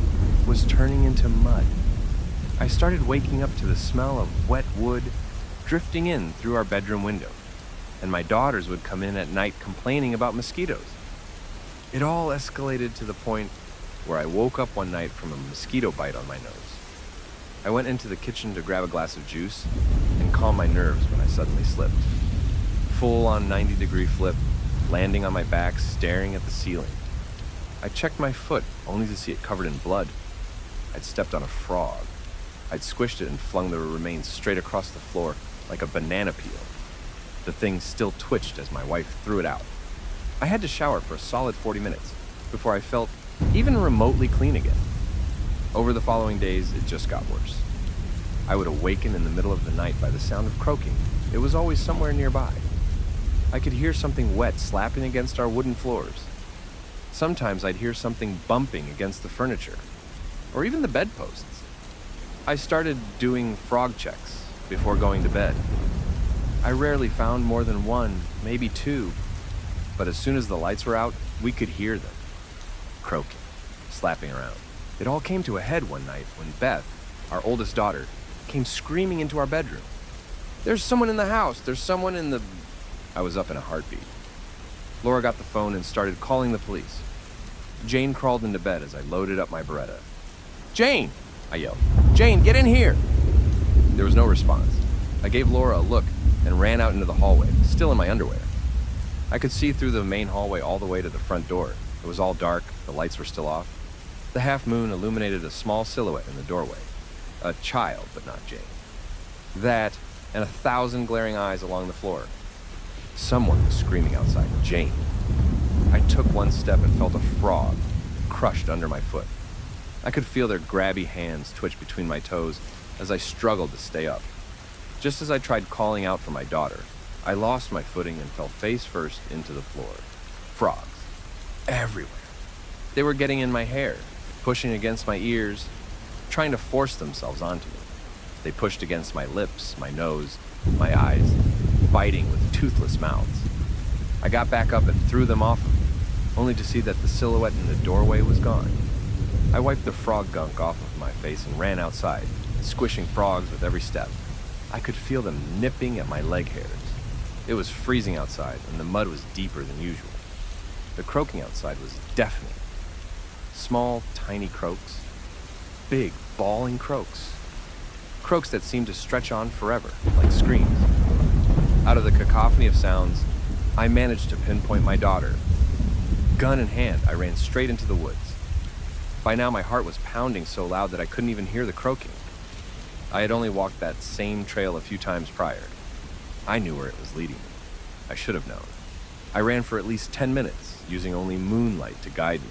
was turning into mud. I started waking up to the smell of wet wood drifting in through our bedroom window, and my daughters would come in at night complaining about mosquitoes. It all escalated to the point where I woke up one night from a mosquito bite on my nose. I went into the kitchen to grab a glass of juice and calm my nerves when I suddenly slipped. Full-on 90-degree flip, landing on my back, staring at the ceiling. I checked my foot, only to see it covered in blood. I'd stepped on a frog. I'd squished it and flung the remains straight across the floor like a banana peel. The thing still twitched as my wife threw it out. I had to shower for a solid 40 minutes before I felt even remotely clean again. Over the following days, it just got worse. I would awaken in the middle of the night by the sound of croaking. It was always somewhere nearby. I could hear something wet slapping against our wooden floors. Sometimes I'd hear something bumping against the furniture, or even the bedposts. I started doing frog checks before going to bed. I rarely found more than one, maybe two, but as soon as the lights were out, we could hear them, croaking, slapping around. It all came to a head one night when Beth, our oldest daughter, came screaming into our bedroom. "There's someone in the house! There's someone in the..." I was up in a heartbeat. Laura got the phone and started calling the police. Jane crawled into bed as I loaded up my Beretta. "Jane!" I yelled. "Jane, get in here!" There was no response. I gave Laura a look and ran out into the hallway, still in my underwear. I could see through the main hallway all the way to the front door. It was all dark, the lights were still off. The half moon illuminated a small silhouette in the doorway. A child, but not Jane. That, and 1,000 glaring eyes along the floor. Someone was screaming outside, "Jane." I took one step and felt a frog crushed under my foot. I could feel their grabby hands twitch between my toes as I struggled to stay up. Just as I tried calling out for my daughter, I lost my footing and fell face first into the floor. Frogs. Everywhere. They were getting in my hair, pushing against my ears, trying to force themselves onto me. They pushed against my lips, my nose, my eyes, biting with toothless mouths. I got back up and threw them off of me, only to see that the silhouette in the doorway was gone. I wiped the frog gunk off of my face and ran outside, squishing frogs with every step. I could feel them nipping at my leg hairs. It was freezing outside, and the mud was deeper than usual. The croaking outside was deafening. Small, tiny croaks. Big, bawling croaks. Croaks that seemed to stretch on forever, like screams. Out of the cacophony of sounds, I managed to pinpoint my daughter. Gun in hand, I ran straight into the woods. By now, my heart was pounding so loud that I couldn't even hear the croaking. I had only walked that same trail a few times prior. I knew where it was leading me. I should have known. I ran for at least 10 minutes, using only moonlight to guide me.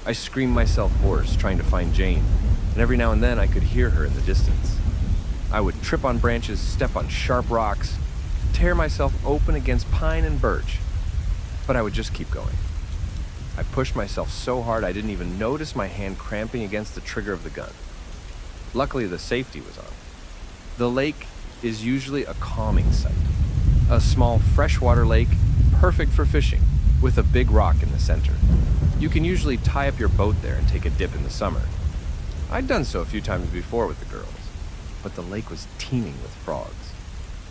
I screamed myself hoarse, trying to find Jane, and every now and then I could hear her in the distance. I would trip on branches, step on sharp rocks, tear myself open against pine and birch, but I would just keep going. I pushed myself so hard I didn't even notice my hand cramping against the trigger of the gun. Luckily, the safety was on. The lake is usually a calming sight. A small freshwater lake, perfect for fishing, with a big rock in the center. You can usually tie up your boat there and take a dip in the summer. I'd done so a few times before with the girls, but the lake was teeming with frogs.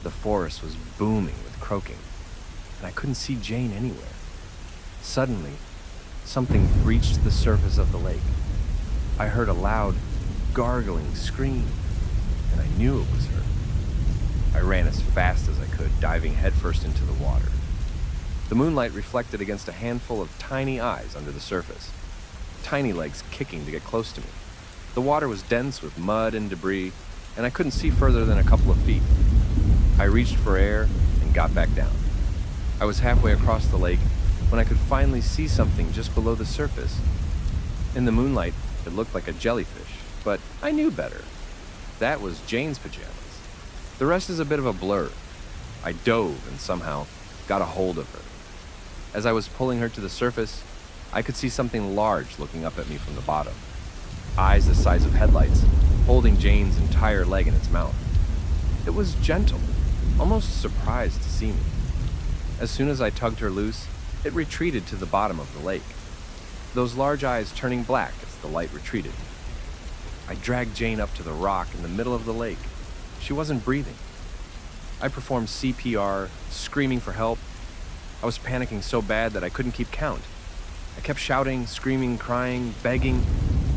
The forest was booming with croaking, and I couldn't see Jane anywhere. Suddenly, something breached the surface of the lake. I heard a loud, gargling scream, and I knew it was her. I ran as fast as I could, diving headfirst into the water. The moonlight reflected against a handful of tiny eyes under the surface, tiny legs kicking to get close to me. The water was dense with mud and debris, and I couldn't see further than a couple of feet. I reached for air and got back down. I was halfway across the lake when I could finally see something just below the surface. In the moonlight, it looked like a jellyfish, but I knew better. That was Jane's pajamas. The rest is a bit of a blur. I dove and somehow got a hold of her. As I was pulling her to the surface, I could see something large looking up at me from the bottom. Eyes the size of headlights, holding Jane's entire leg in its mouth. It was gentle, almost surprised to see me. As soon as I tugged her loose, it retreated to the bottom of the lake, those large eyes turning black as the light retreated. I dragged Jane up to the rock in the middle of the lake. She wasn't breathing. I performed CPR, screaming for help. I was panicking so bad that I couldn't keep count. I kept shouting, screaming, crying, begging,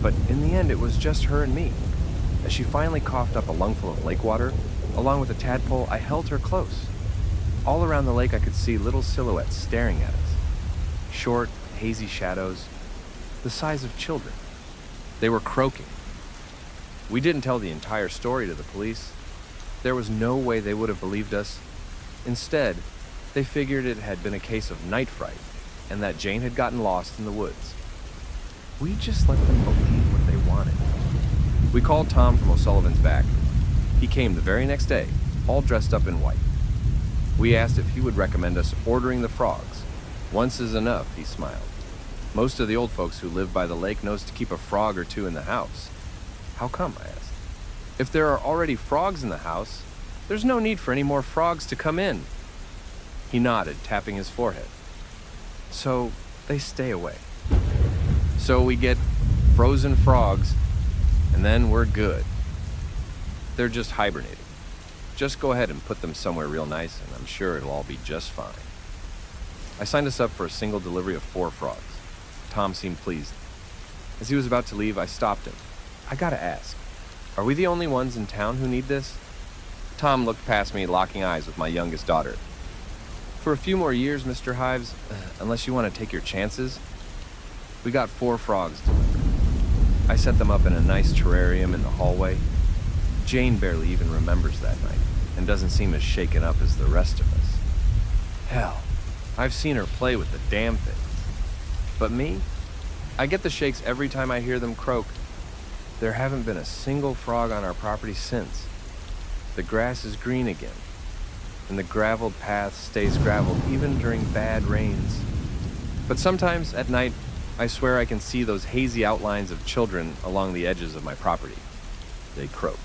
but in the end it was just her and me. As she finally coughed up a lungful of lake water, along with a tadpole, I held her close. All around the lake I could see little silhouettes staring at us. Short, hazy shadows, the size of children. They were croaking. We didn't tell the entire story to the police. There was no way they would have believed us. Instead, they figured it had been a case of night fright and that Jane had gotten lost in the woods. We just let them believe what they wanted. We called Tom from O'Sullivan's back. He came the very next day, all dressed up in white. We asked if he would recommend us ordering the frogs. Once is enough, he smiled. Most of the old folks who live by the lake knows to keep a frog or two in the house. How come, I asked. If there are already frogs in the house, there's no need for any more frogs to come in. He nodded, tapping his forehead. So they stay away. So we get frozen frogs, and then we're good. They're just hibernating. Just go ahead and put them somewhere real nice, and I'm sure it'll all be just fine. I signed us up for a single delivery of 4 frogs. Tom seemed pleased. As he was about to leave, I stopped him. I gotta ask, are we the only ones in town who need this? Tom looked past me, locking eyes with my youngest daughter. For a few more years, Mr. Hives, unless you want to take your chances. We got 4 frogs delivered. I set them up in a nice terrarium in the hallway. Jane barely even remembers that night and doesn't seem as shaken up as the rest of us. Hell, I've seen her play with the damn things. But me? I get the shakes every time I hear them croak. There haven't been a single frog on our property since. The grass is green again, and the graveled path stays graveled even during bad rains. But sometimes, at night, I swear I can see those hazy outlines of children along the edges of my property. They croak.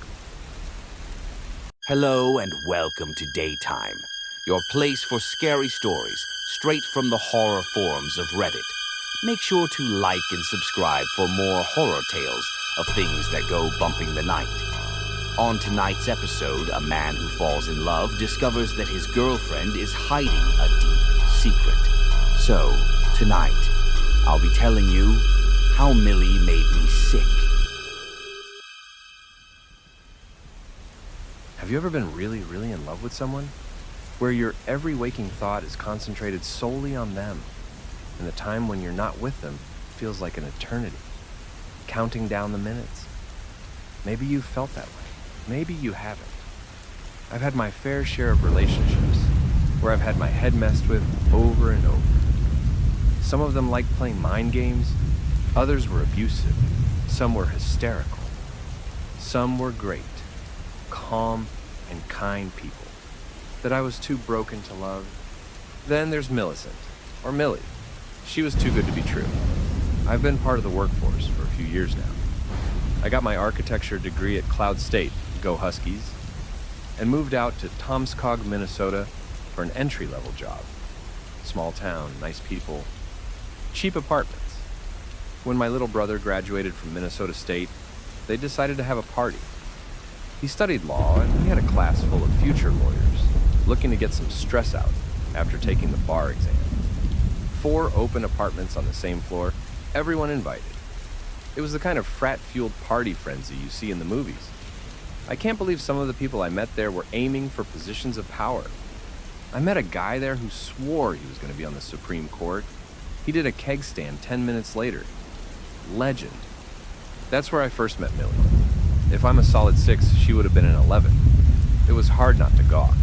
Hello and welcome to Daytime, your place for scary stories straight from the horror forums of Reddit. Make sure to like and subscribe for more horror tales of things that go bumping the night. On tonight's episode, a man who falls in love discovers that his girlfriend is hiding a deep secret. So, tonight, I'll be telling you how Millie made me sick. Have you ever been really, really in love with someone? Where your every waking thought is concentrated solely on them, and the time when you're not with them feels like an eternity, counting down the minutes. Maybe you've felt that way. Maybe you haven't. I've had my fair share of relationships, where I've had my head messed with over and over. Some of them liked playing mind games, others were abusive, some were hysterical. Some were great, calm and kind people that I was too broken to love. Then there's Millicent, or Millie. She was too good to be true. I've been part of the workforce for a few years now. I got my architecture degree at Cloud State, go Huskies, and moved out to Tomskog, Minnesota for an entry-level job. Small town, nice people, cheap apartments. When my little brother graduated from Minnesota State, they decided to have a party. He studied law, and we had a class full of future lawyers looking to get some stress out after taking the bar exam. 4 open apartments on the same floor, everyone invited. It was the kind of frat-fueled party frenzy you see in the movies. I can't believe some of the people I met there were aiming for positions of power. I met a guy there who swore he was going to be on the Supreme Court. He did a keg stand 10 minutes later. Legend. That's where I first met Millie. If I'm a solid 6, she would have been an 11. It was hard not to gawk.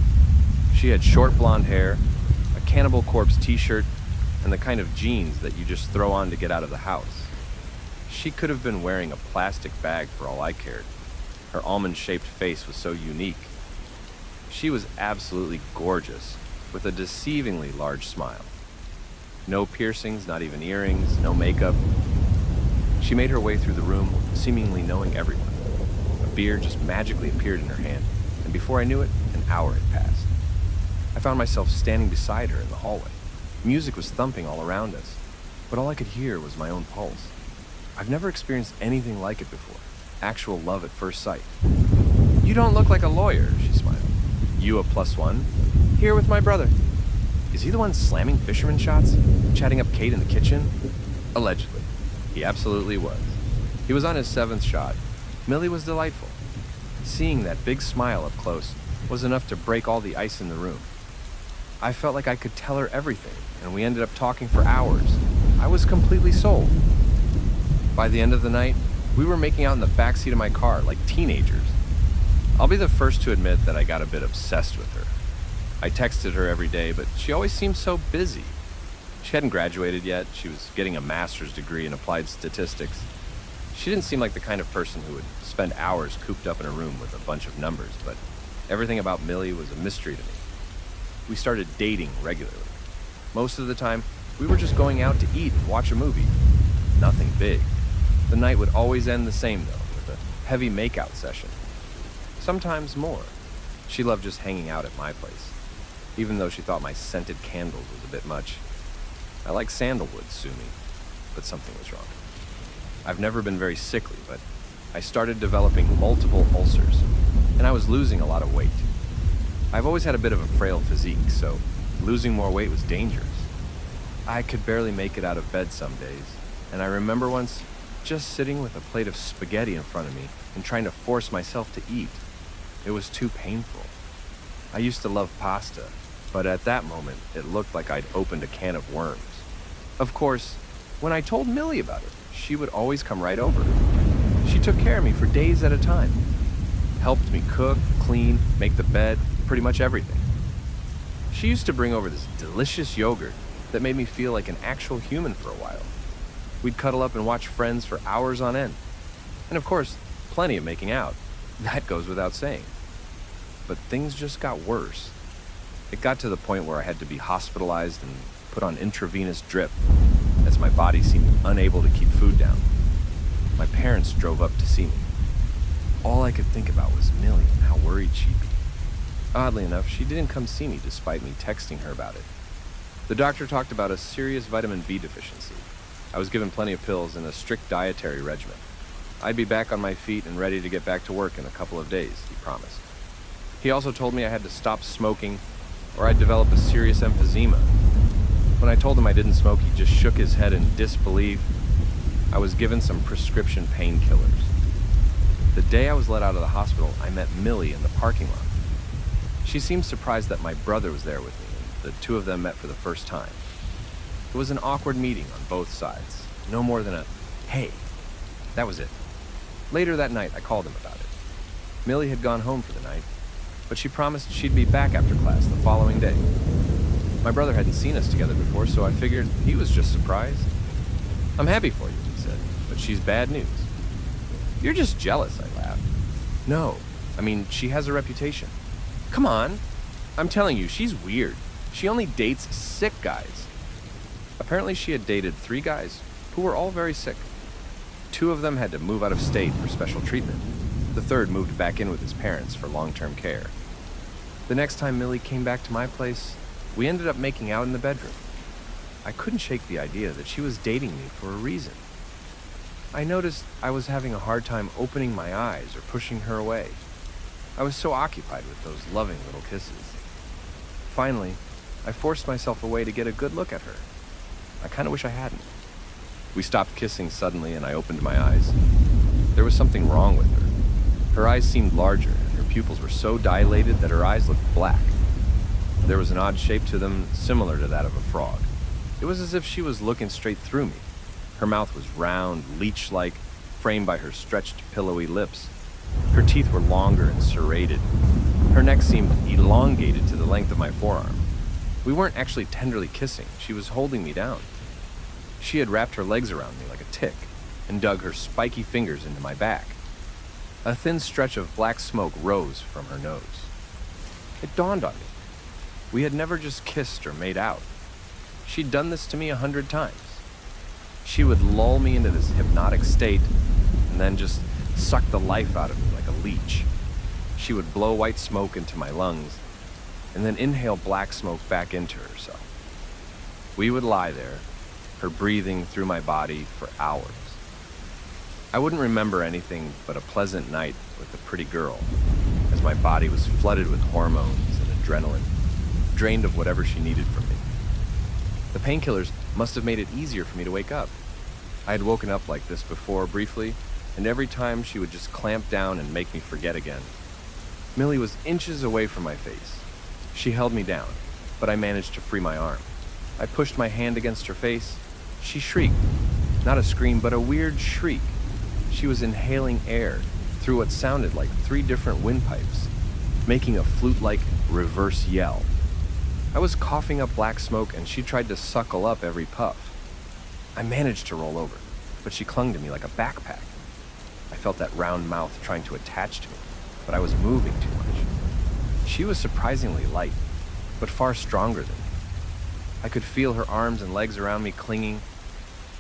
She had short blonde hair, a Cannibal Corpse t-shirt, and the kind of jeans that you just throw on to get out of the house. She could have been wearing a plastic bag for all I cared. Her almond-shaped face was so unique. She was absolutely gorgeous, with a deceivingly large smile. No piercings, not even earrings, no makeup. She made her way through the room, seemingly knowing everyone. A beer just magically appeared in her hand, and before I knew it, an hour had passed. I found myself standing beside her in the hallway. Music was thumping all around us, but all I could hear was my own pulse. I've never experienced anything like it before. Actual love at first sight. "You don't look like a lawyer," she smiled. "You a +1? Here with my brother." "Is he the one slamming fisherman shots? Chatting up Kate in the kitchen?" Allegedly. He absolutely was. He was on his 7th shot. Millie was delightful. Seeing that big smile up close was enough to break all the ice in the room. I felt like I could tell her everything, and we ended up talking for hours. I was completely sold. By the end of the night, we were making out in the backseat of my car like teenagers. I'll be the first to admit that I got a bit obsessed with her. I texted her every day, but she always seemed so busy. She hadn't graduated yet. She was getting a master's degree in applied statistics. She didn't seem like the kind of person who would spend hours cooped up in a room with a bunch of numbers, but everything about Millie was a mystery to me. We started dating regularly. Most of the time, we were just going out to eat and watch a movie. Nothing big. The night would always end the same, though, with a heavy makeout session. Sometimes more. She loved just hanging out at my place, even though she thought my scented candles was a bit much. I like sandalwood, sue me, but something was wrong. I've never been very sickly, but I started developing multiple ulcers, and I was losing a lot of weight. I've always had a bit of a frail physique, so losing more weight was dangerous. I could barely make it out of bed some days, and I remember once just sitting with a plate of spaghetti in front of me and trying to force myself to eat. It was too painful. I used to love pasta, but at that moment, it looked like I'd opened a can of worms. Of course, when I told Millie about it, she would always come right over. She took care of me for days at a time. Helped me cook, clean, make the bed, pretty much everything. She used to bring over this delicious yogurt that made me feel like an actual human for a while. We'd cuddle up and watch Friends for hours on end. And of course, plenty of making out. That goes without saying. But things just got worse. It got to the point where I had to be hospitalized and put on intravenous drip, as my body seemed unable to keep food down. My parents drove up to see me. All I could think about was Millie and how worried she'd be. Oddly enough, she didn't come see me despite me texting her about it. The doctor talked about a serious vitamin B deficiency. I was given plenty of pills and a strict dietary regimen. I'd be back on my feet and ready to get back to work in a couple of days, he promised. He also told me I had to stop smoking or I'd develop a serious emphysema. When I told him I didn't smoke, he just shook his head in disbelief. I was given some prescription painkillers. The day I was let out of the hospital, I met Millie in the parking lot. She seemed surprised that my brother was there with me, and the two of them met for the first time. It was an awkward meeting on both sides. No more than a, "Hey." That was it. Later that night, I called him about it. Millie had gone home for the night, but she promised she'd be back after class the following day. My brother hadn't seen us together before, so I figured he was just surprised. "I'm happy for you," he said, "but she's bad news." "You're just jealous," I laughed. "No, I mean, she has a reputation." "Come on. I'm telling you, she's weird. She only dates sick guys." Apparently she had dated 3 guys who were all very sick. 2 of them had to move out of state for special treatment. The third moved back in with his parents for long-term care. The next time Millie came back to my place, we ended up making out in the bedroom. I couldn't shake the idea that she was dating me for a reason. I noticed I was having a hard time opening my eyes or pushing her away. I was so occupied with those loving little kisses. Finally, I forced myself away to get a good look at her. I kind of wish I hadn't. We stopped kissing suddenly and I opened my eyes. There was something wrong with her. Her eyes seemed larger and her pupils were so dilated that her eyes looked black. There was an odd shape to them, similar to that of a frog. It was as if she was looking straight through me. Her mouth was round, leech-like, framed by her stretched, pillowy lips. Her teeth were longer and serrated. Her neck seemed elongated to the length of my forearm. We weren't actually tenderly kissing. She was holding me down. She had wrapped her legs around me like a tick and dug her spiky fingers into my back. A thin stretch of black smoke rose from her nose. It dawned on me. We had never just kissed or made out. She'd done this to me 100 times. She would lull me into this hypnotic state and then just suck the life out of me like a leech. She would blow white smoke into my lungs and then inhale black smoke back into herself. We would lie there, her breathing through my body for hours. I wouldn't remember anything but a pleasant night with a pretty girl, as my body was flooded with hormones and adrenaline, drained of whatever she needed from me. The painkillers must have made it easier for me to wake up. I had woken up like this before briefly, and every time she would just clamp down and make me forget again. Millie was inches away from my face. She held me down, but I managed to free my arm. I pushed my hand against her face. She shrieked. Not a scream, but a weird shriek. She was inhaling air through what sounded like 3 different windpipes, making a flute-like reverse yell. I was coughing up black smoke and she tried to suckle up every puff. I managed to roll over, but she clung to me like a backpack. I felt that round mouth trying to attach to me, but I was moving too much. She was surprisingly light, but far stronger than me. I could feel her arms and legs around me clinging.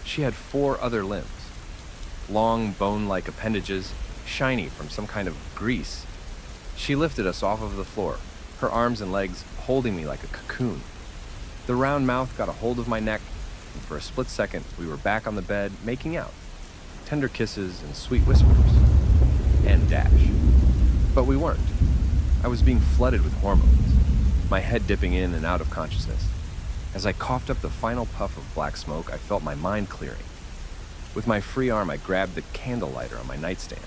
She had 4 other limbs, long bone-like appendages, shiny from some kind of grease. She lifted us off of the floor, her arms and legs holding me like a cocoon. The round mouth got a hold of my neck, and for a split second, we were back on the bed, making out. Tender kisses and sweet whispers. And dash. But we weren't. I was being flooded with hormones, my head dipping in and out of consciousness. As I coughed up the final puff of black smoke, I felt my mind clearing. With my free arm, I grabbed the candle lighter on my nightstand.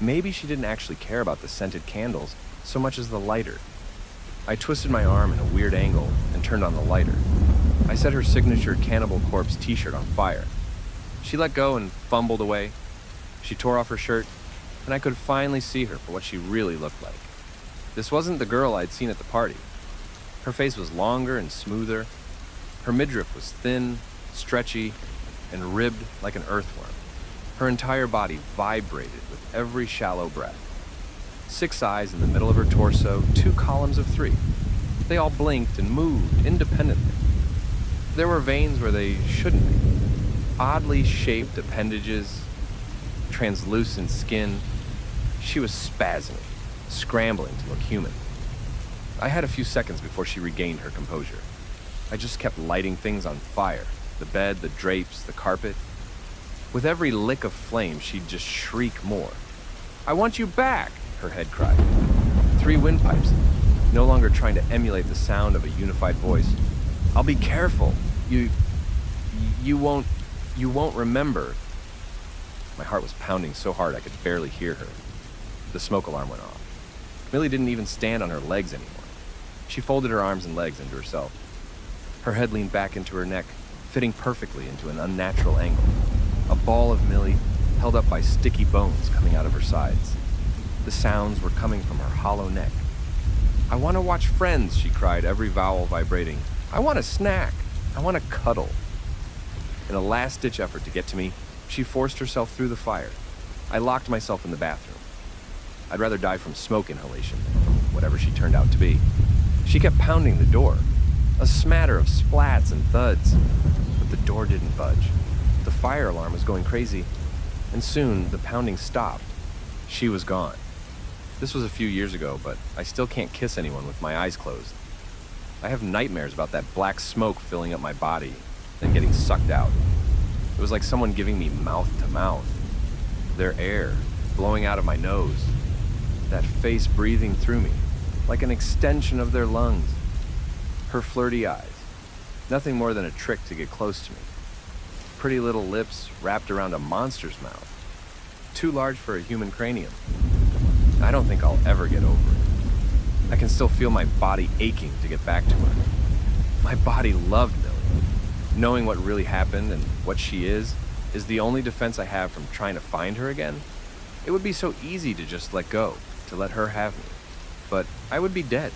Maybe she didn't actually care about the scented candles so much as the lighter. I twisted my arm in a weird angle and turned on the lighter. I set her signature Cannibal Corpse t-shirt on fire. She let go and fumbled away. She tore off her shirt, and I could finally see her for what she really looked like. This wasn't the girl I'd seen at the party. Her face was longer and smoother. Her midriff was thin, stretchy, and ribbed like an earthworm. Her entire body vibrated with every shallow breath. 6 eyes in the middle of her torso, 2 columns of 3. They all blinked and moved independently. There were veins where they shouldn't be. Oddly shaped appendages, translucent skin. She was spasming, scrambling to look human. I had a few seconds before she regained her composure. I just kept lighting things on fire. The bed, the drapes, the carpet. With every lick of flame, she'd just shriek more. "I want you back!" her head cried. 3 windpipes, no longer trying to emulate the sound of a unified voice. "I'll be careful. You won't remember." My heart was pounding so hard I could barely hear her. The smoke alarm went off. Millie didn't even stand on her legs anymore. She folded her arms and legs into herself. Her head leaned back into her neck, fitting perfectly into an unnatural angle. A ball of Millie, held up by sticky bones coming out of her sides. The sounds were coming from her hollow neck. I want to watch Friends, she cried, every vowel vibrating. I want a snack. I want to cuddle. In a last-ditch effort to get to me, she forced herself through the fire. I locked myself in the bathroom. I'd rather die from smoke inhalation than from whatever she turned out to be. She kept pounding the door, a smatter of splats and thuds, but the door didn't budge. The fire alarm was going crazy, and soon the pounding stopped. She was gone. This was a few years ago, but I still can't kiss anyone with my eyes closed. I have nightmares about that black smoke filling up my body, then getting sucked out. It was like someone giving me mouth to mouth. Their air blowing out of my nose. That face breathing through me, like an extension of their lungs. Her flirty eyes, nothing more than a trick to get close to me. Pretty little lips wrapped around a monster's mouth. Too large for a human cranium. I don't think I'll ever get over it. I can still feel my body aching to get back to her. My body loved Millie. Knowing what really happened and what she is the only defense I have from trying to find her again. It would be so easy to just let go, to let her have me. But I would be dead.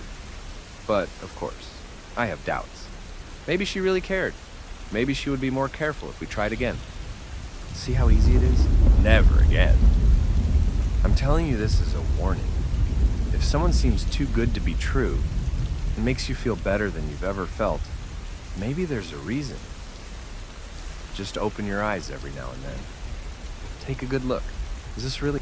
But, of course, I have doubts. Maybe she really cared. Maybe she would be more careful if we tried again. See how easy it is? Never again. I'm telling you this as a warning. If someone seems too good to be true and makes you feel better than you've ever felt, maybe there's a reason. Just open your eyes every now and then. Take a good look. Is this really...